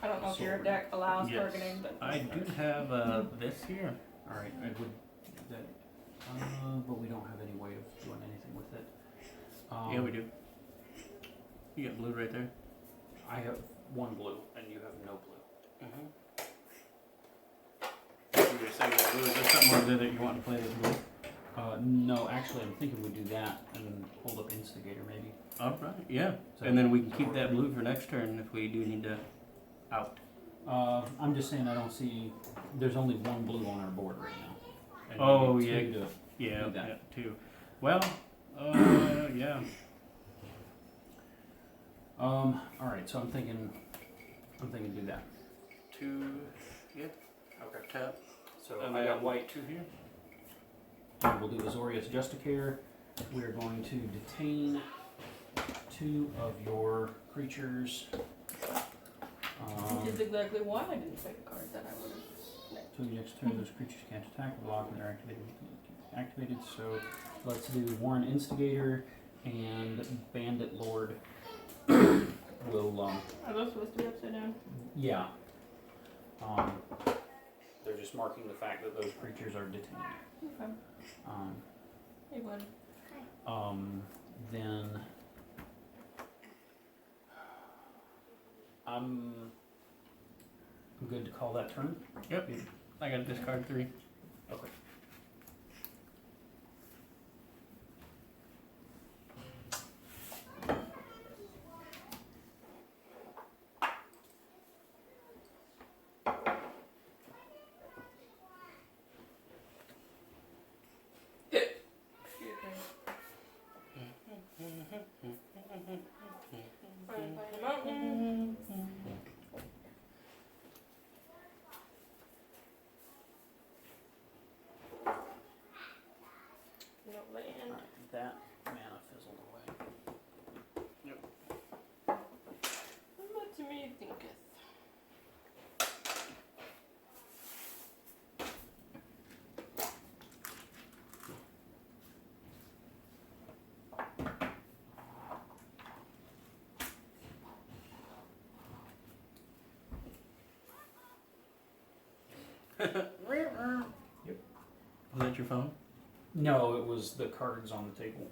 I don't know if your Sword. deck allows Yes. targeting, but I do have this here. All right. I would. That. But we don't have any way of doing anything with it. Yeah, we do. You got blue right there. I have 1 blue, and you have no blue. You were saying that blue. Is there something over there that you want to play this blue? No, actually, I'm thinking we do that and hold up Instigator maybe. All right. Yeah. So- And then we can keep that blue for next turn if we do need to out. I'm just saying I don't see. There's only 1 blue on our board right now. And Oh, we need yeah. 2 to Yeah. Do that. Yeah. 2. Well. Yeah. All right, so I'm thinking do that. 2. Yeah. Okay. Tap. So And I got then white 2 here. and we'll do Azorius Justicare. We're going to detain 2 of your creatures. which is exactly why I didn't play the card that I would have. So the next turn, those creatures can't attack or block when they're activated. So let's do Warren Instigator and Bandit Lord. will Are those supposed to be upside down? yeah. They're just marking the fact that those creatures are detained. Okay. Hey, bud. Then I'm good to call that turn. Yep. I got to discard 3. Okay. Excuse me. Find the mountain. No land. Alright, that mana fizzled away. What to me thinketh? Was that your phone? No, it was the cards on the table.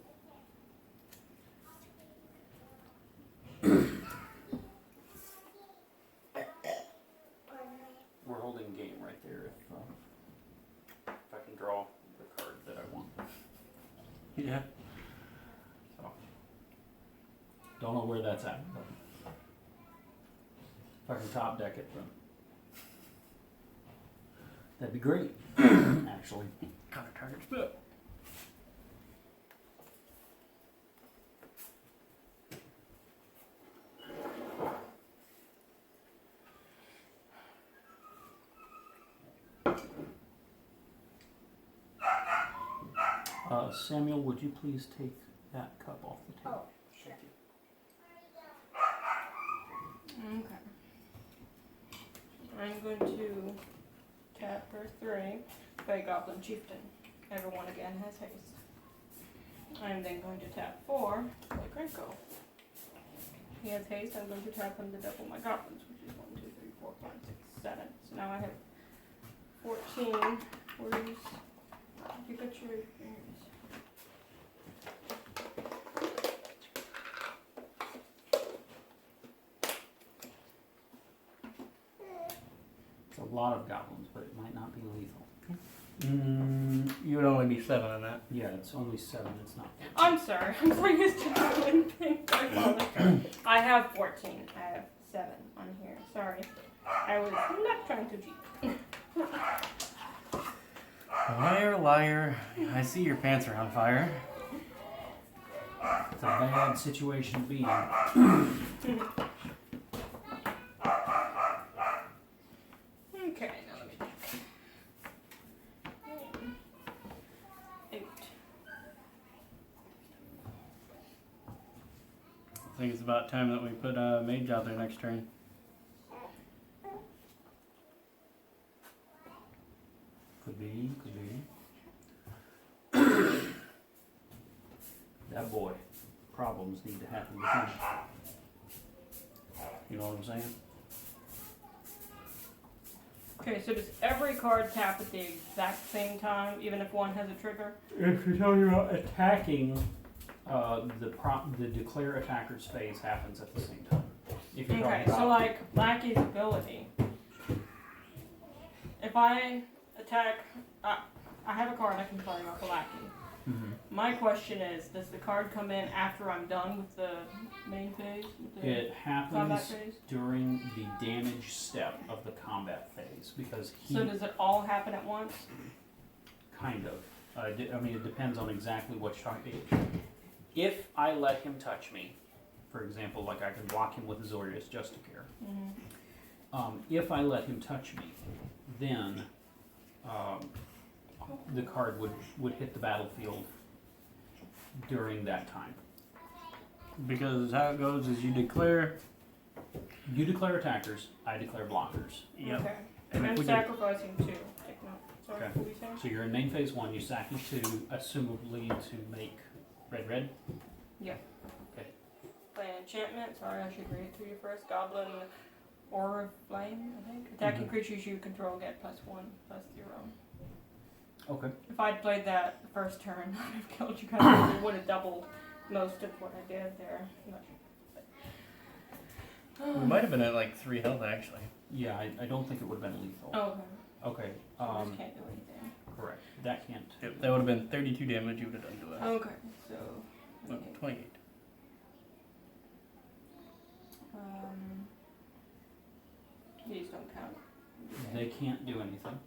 We're holding game right there if I can draw the card that I want. Yeah. So, don't know where that's at, but if I can top deck it, then that'd be great, actually. Counter target spell. Samuel, would you please take that cup off the table? Oh, sure. Okay. I'm going to tap for 3. Play Goblin Chieftain. Everyone again has haste. I'm then going to tap 4. Play Krenko. He has haste. I'm going to tap him to double my goblins, which is 1, 2, 3, 4, 5, 6, 7. So now I have 14. Where's you got your It's a lot of goblins, but it might not be lethal. You would only be 7 on that. Yeah, it's only 7. It's not. I'm sorry. I'm so used to doing things. I apologize. I have 14. I have 7 on here. Sorry. I was not trying to cheat. Liar, liar. I see your pants are on fire. It's a bad situation to be in. Okay, now let me check. 8. I think it's about time that we put a mage out there next turn. Could be, could be. That boy. Problems need to happen with him. You know what I'm saying? Okay, so does every card tap at the exact same time, even if one has a trigger? If you're talking about attacking, the declare attacker's phase happens at the same time. If you're Okay, talking so about like Lackey's ability. If I attack, I have a card I can play off a Lackey. Mhm. My question is, does the card come in after I'm done with the main phase? With the It combat happens phase? during the damage step of the combat phase because he So does it all happen at once? kind of. I mean, it depends on exactly what you're talking. If I let him touch me, for example, like I can block him with Azorius Justicare. Mm-hmm. If I let him touch me, then the card would hit the battlefield during that time. Because how it goes is you declare. You declare attackers, I declare blockers. Yep. Okay. And if I'm we did, sacrificing 2. Take note. Sorry, Okay. what were you saying? So you're in main phase 1, you sack your 2, assumably to make red. Play an enchantment. Sorry, I should read it to you first. Goblin Aura of Flame, I think. Attacking creatures you control get +1/+0. Okay. If I'd played that the first turn, I'd have killed you guys. It would have doubled most of what I did there. I'm not sure. we might have been at like 3 health actually. Yeah, I don't think it would have been lethal. Oh, okay. Okay. So I just can't do anything. Correct. That can't. If that would have been 32 damage you would have done to us. Okay, so. No, 28. These don't count. They can't do anything.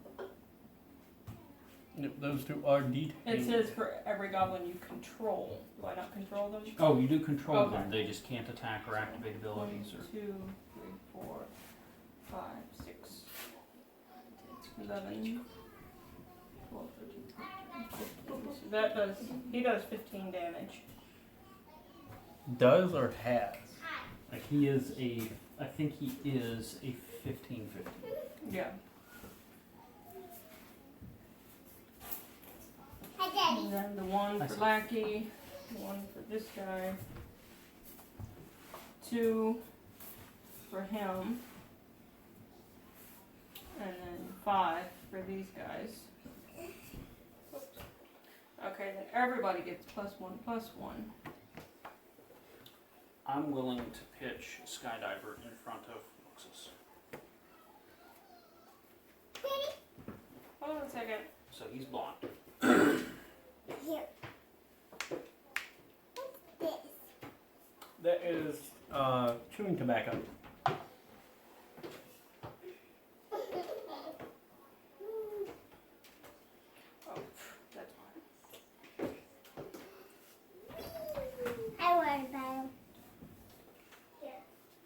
Yep, those 2 are detained. It says for every goblin you control. Do I not control them? Oh, you do control Okay. them. They just can't attack or activate abilities 1, or. 2, 3, 4, 5, 6, 11, 12, 13, 14, 15. So that does. He does 15 damage. Does or has? Like he is a. I think he is a 15/15. Yeah. Hi, And then the one I for see. Lackey, one for this guy, 2 for him, and then 5 for these guys. Oops. Okay, then everybody gets +1/+1. I'm willing to pitch Skydiver in front of Luxus. Hold on a second. So he's blocked. Here. What's this? That is chewing tobacco. Oh, that's fine. I want a bottle. Here.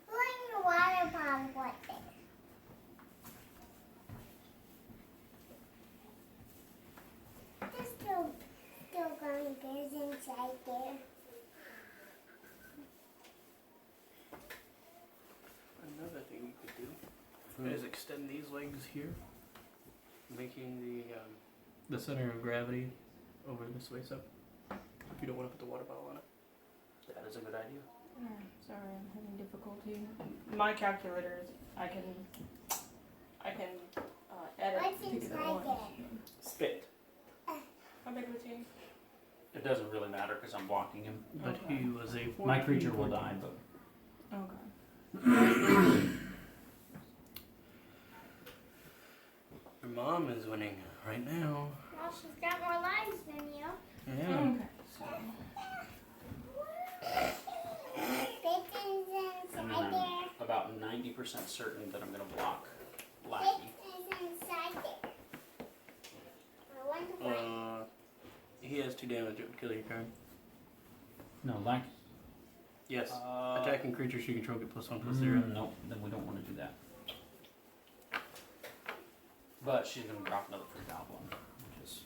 Put a water bottle like this. Just still gonna there. Another thing you could do is extend these legs here, making the center of gravity over this way. So, if you don't want to put the water bottle on it, That is a good idea. Sorry, I'm having difficulty. My calculator is I can edit What's particular inside ones. there? Spit. How big was he? It doesn't really matter because I'm blocking him. but Okay. he was a 14, My creature will die, but Okay. Your mom is winning right now. Well, she's got more lives than you. Yeah. Okay. So, Bacon's and then inside I'm there. about 90% certain that I'm going to block Lackey. Bacon's inside there. I want to find He has 2 damage. It would kill your card. No, Lackey. Yes. Attacking creatures you control get +1/+0. No, then we don't want to do that. But she's going to drop another free goblin, which is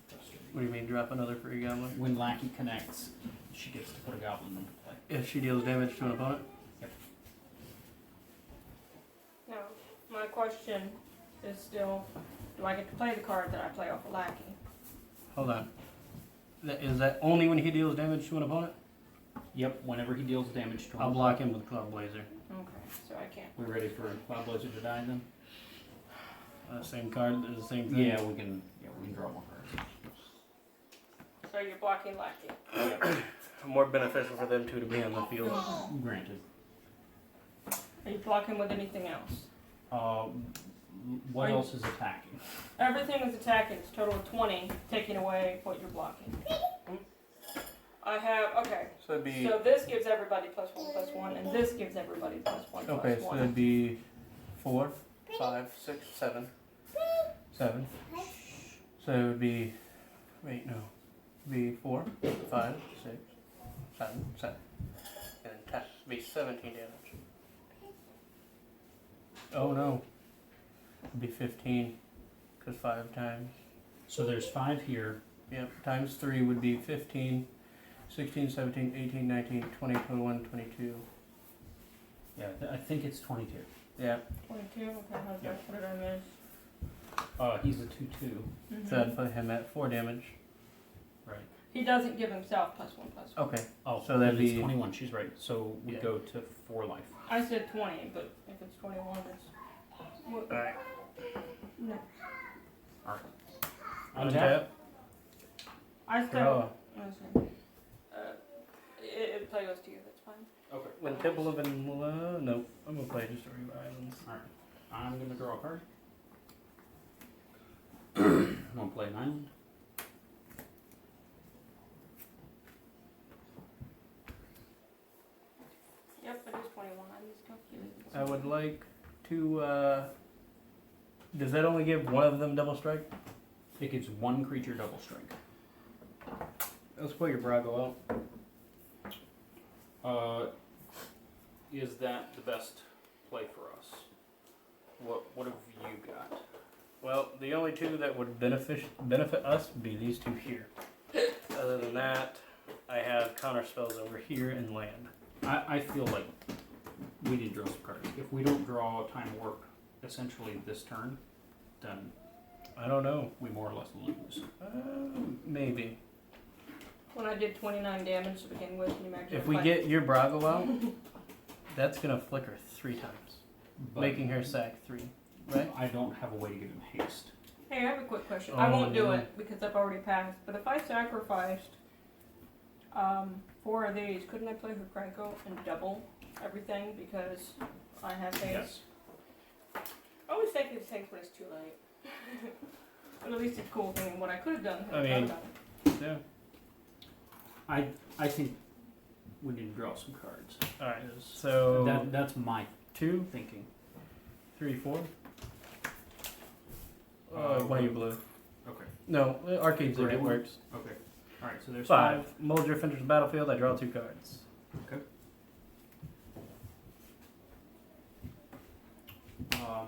frustrating. What do you mean, drop another free goblin? When Lackey connects, she gets to put a goblin into play. If she deals damage to an opponent? now, my question is still, do I get to play the card that I play off a lackey? Hold on. Is that only when he deals damage to an opponent? Yep, whenever he deals damage to him. I'll block him with Cloud Blazer. Okay, so I can't. We ready for Cloud Blazer to die then? Same card, the same thing. Yeah, we can draw more cards. So you're blocking lackey. Yep. More beneficial for them two to be on the field. Granted. Are you blocking with anything else? What Are you- else is attacking? Everything is attacking. It's a total of 20, taking away what you're blocking. I have, okay, So it'd be so this gives everybody +1/+1, and this gives everybody +1/+1. okay. So it'd be 4, 5, 6, 7, 7. So it would be wait no, it'd be 4, 5, 6, 7, 7, and then 10. It'd be 17 damage. Oh no, it'd be 15, because 5 times. So there's 5 here. Yep, times 3 would be 15, 16, 17, 18, 19, 20, 21, 22. Yeah, I think it's 22. Yeah, 22, okay, how's Yeah. that? What did I miss? He's a 2/2. so I'd put him at 4 damage. Right. He doesn't give himself +1/+1. Okay, Oh, So that'd then it's be- 21. She's right. So we Yeah. go to 4 life. I said 20, but if it's 21, it's. What? alright. No. Untap, I said. draw. It play goes to you, that's fine. Okay. When Temple of Vanilla, nope, I'm gonna play just Story of Islands. Alright. I'm going to draw a card. I'm going to play an island. Yep, it is 21. I just calculated. I would like to, does that only give one of them double strike? It gives 1 creature double strike. Let's play your Brago out. Is that the best play for us? What have you got? Well, the only 2 that would benefit us would be these 2 here. Other than that, I have counter spells over here and land. I feel like we need to draw some cards. If we don't draw Time Warp essentially this turn, then I don't know. we more or less lose. Maybe. When I did 29 damage to begin with, can you imagine? If we get your Brago out, that's gonna flicker 3 times, But making her sack 3, right? I don't have a way to give him haste. Hey, I have a quick question. I won't do Oh. it because I've already passed. But if I sacrificed 4 of these, couldn't I play her Krenko and double everything because I have haste? Yes. I always think these things when it's too late. But at least it's a cool thing. What I could have done. I mean- thought about it. Yeah. I think we need to draw some cards. Alright, Is- so that's my 2, thinking. 3, 4. Uh, Why you blue? Okay. No, Arcade Gray Zoom, it one? works. Okay. All right. So there's 5. Muldrif enters the battlefield, I draw 2 cards. Okay. I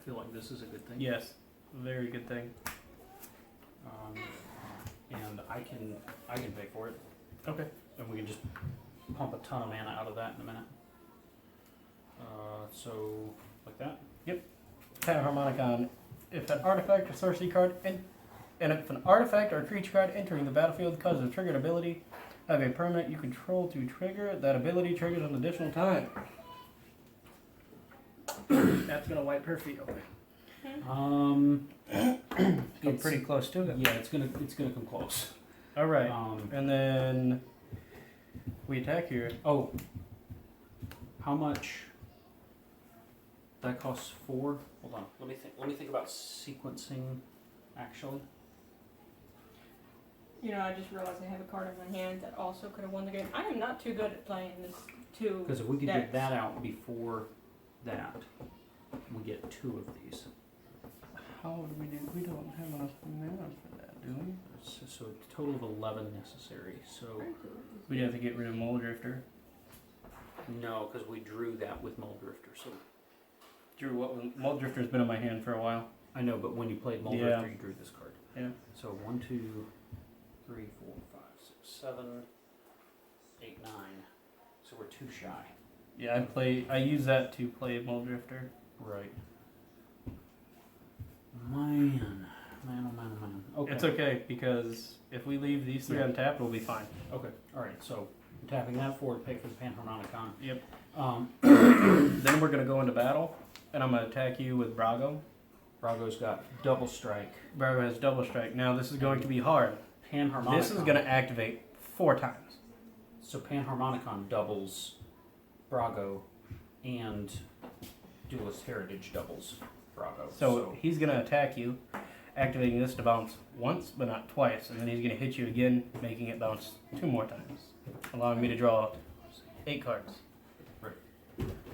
feel like this is a good thing. Yes, very good thing. And I can pay for it. Okay. And we can just pump a ton of mana out of that in a minute. So, like that? Panharmonicon. If an artifact or sorcery card, and if an artifact or creature card entering the battlefield causes a triggered ability of a permanent you control to trigger, that ability triggers an additional time. That's gonna wipe her field. Come Pretty close to it. Yeah, it's gonna come close. All right. Um, And then we attack here. oh, how much? That costs 4. Hold on. Let me think. Let me think about sequencing. Actually, You know, I just realized I have a card in my hand that also could have won the game. I am not too good at playing this too. because if we could get decks. that out before that, we get 2 of these. How would we do? We don't have enough mana for that, do we? So a total of 11 necessary. So We'd have to get rid of Mole Drifter. no, because we drew that with Mold Drifter. So Drew, what? Mole Drifter's been in my hand for a while. I know, but when you played Mold Yeah. Drifter, you drew this card. Yeah. So 1, 2, 3, 4, 5, 6, 7, 8, 9. So we're 2 shy. Yeah, I use that to play Mole Drifter. Right. Man. Okay. It's okay because if we leave these 3 Yeah. untapped, we'll be fine. Okay. All right. So I'm tapping that forward, pick for the Panharmonicon. Yep. Um, Then we're gonna go into battle, and I'm gonna attack you with Brago. Brago's got double strike. Brago has double strike. Now this is going to be hard. Panharmonicon. This is gonna activate 4 times. So Panharmonicon doubles Brago, and Duelist Heritage doubles Brago. So he's gonna attack you, activating this to bounce once, but not twice, and then he's gonna hit you again, making it bounce 2 more times, allowing me to draw 8 cards.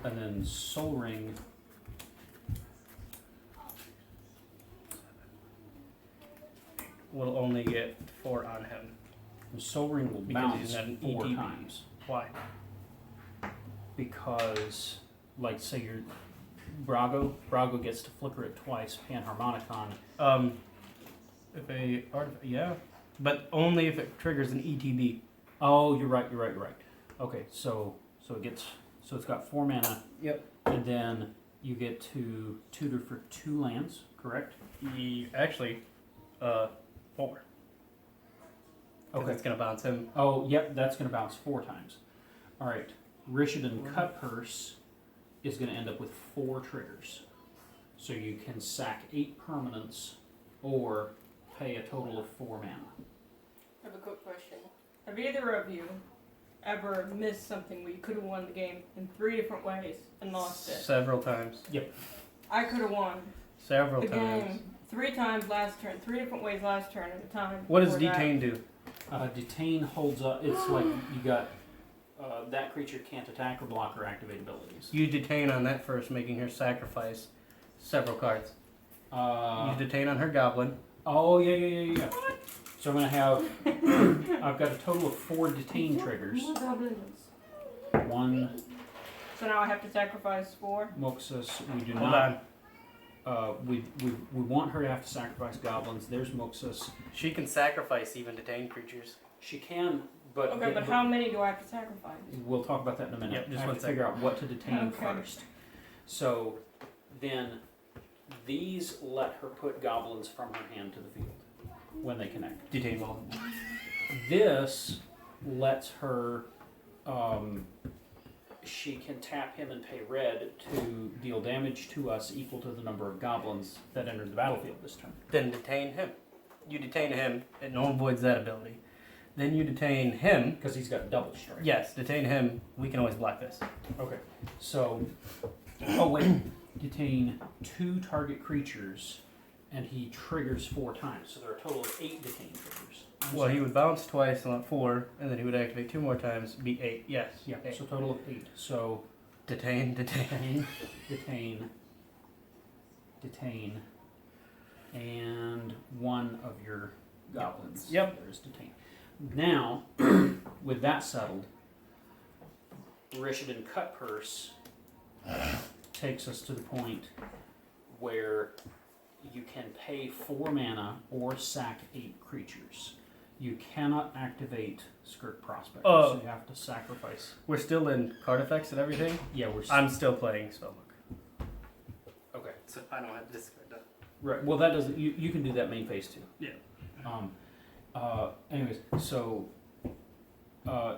and then Soul Ring. We'll only get 4 on him. Soul Ring will Because bounce he's not an 4 ETB. times. Why? Because, like, say you're Brago gets to flicker it twice. Panharmonicon. If a artifact, yeah, but only if it triggers an ETB. Oh, you're right. Okay, so it's got 4 mana. Yep. And then you get to tutor for 2 lands, correct? Actually, 4. Okay. It's gonna bounce him. Oh, yep, that's going to bounce 4 times. All right. Rishadan Cutpurse is going to end up with 4 triggers. So you can sack 8 permanents or pay a total of 4 mana. I have a quick question. Have either of you ever missed something where you could have won the game in 3 different ways and lost it? Several times. I could have won Several the times. game 3 times last turn, 3 different ways last turn at a time. What does before that. detain do? Detain holds up. It's like you got that creature can't attack or block or activate abilities. You detain on that first, making her sacrifice several cards. You detain on her goblin. Oh, yeah. So I'm going to have, I've got a total of 4 detain triggers. More goblins. 1 So now I have to sacrifice 4? Moxus. We do Hold not. on. We want her to have to sacrifice goblins. There's Moxus. She can sacrifice even detained creatures. She can, but Okay, but how many do I have to sacrifice? we'll talk about that in a minute. Yep, just I have one to figure second. out what to detain Okay. first. So then these let her put goblins from her hand to the field when they connect. Detain all. This lets her. She can tap him and pay red to deal damage to us equal to the number of goblins that entered the battlefield this turn. Then detain him. You detain him, and no one voids that ability. Then you detain him. Because he's got double strike. Yes, detain him. We can always block this. Okay. So. Oh, wait. Detain 2 target creatures, and he triggers 4 times. So there are a total of 8 detain triggers. Well, he would bounce twice on 4, and then he would activate 2 more times, be 8. Yes. Yeah, 8. so total of 8. So Detain. detain, and 1 of your goblins. Yep. There is detain. Now, with that settled, Rishadan Cutpurse takes us to the point where you can pay 4 mana or sack 8 creatures. You cannot activate Skirk Prospector, Oh. so you have to sacrifice. We're still in card effects and everything. Yeah, we're. I'm still playing Spellbook, Okay. so I don't have to discard that. Right. Well, that doesn't. You can do that main phase too. Yeah. Anyways, so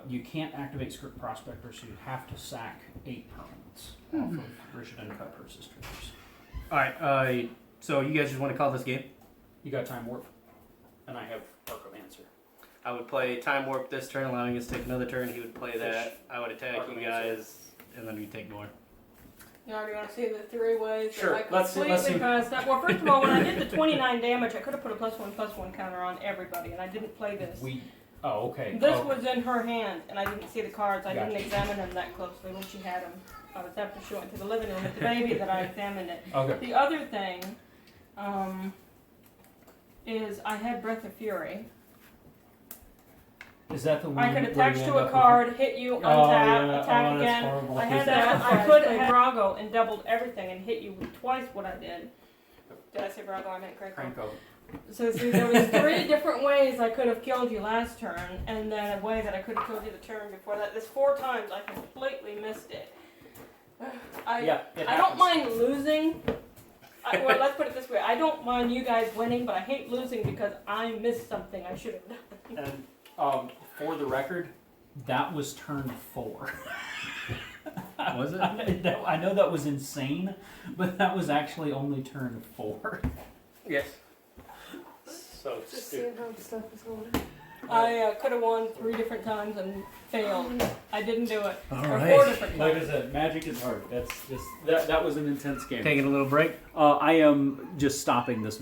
you can't activate Script Prospector, so you have to sack 8 permanents off of Richard and Cutpurse's triggers. All right. So you guys just want to call this game? You got Time Warp, and I have Archomancer. I would play Time Warp this turn, allowing us to take another turn. He would play that. I would attack you Archomancer. guys, and then we take more. You already want to see the 3 ways Sure, that I let's see- completely passed up? Well, first of all, when I did the 29 damage, I could have put a +1/+1 counter on everybody, and I didn't play this. Oh, okay. This Oh, was in her hand, and I didn't see the cards. I didn't Gotcha. examine them that closely when she had them. I was after she went to the living room with the baby that I examined it. okay. The other thing is I had Breath of Fury. Is that the one? I could where attach you to end a up with- card, hit you, untap, yeah. attack Oh, that's again. horrible. I had that. I could have Brago and doubled everything and hit you with twice what I did. Did I say Brago? I meant Krenko. Krenko. So see, there was 3 different ways I could have killed you last turn, and then a way that I could have killed you the turn before that. There's 4 times I completely missed it. Yeah, it I don't happens. mind losing. Well, let's put it this way. I don't mind you guys winning, but I hate losing because I missed something I should have done. And for the record, that was turn 4. Was it? I know that was insane, but that was actually only turn 4. Yes. So Just stupid. seeing how the stuff is going. I could have won 3 different times and failed. I didn't do it. All Or right. 4 different Like I times. said, Magic is hard. That's just that was an intense game. Taking a little break. I am just stopping this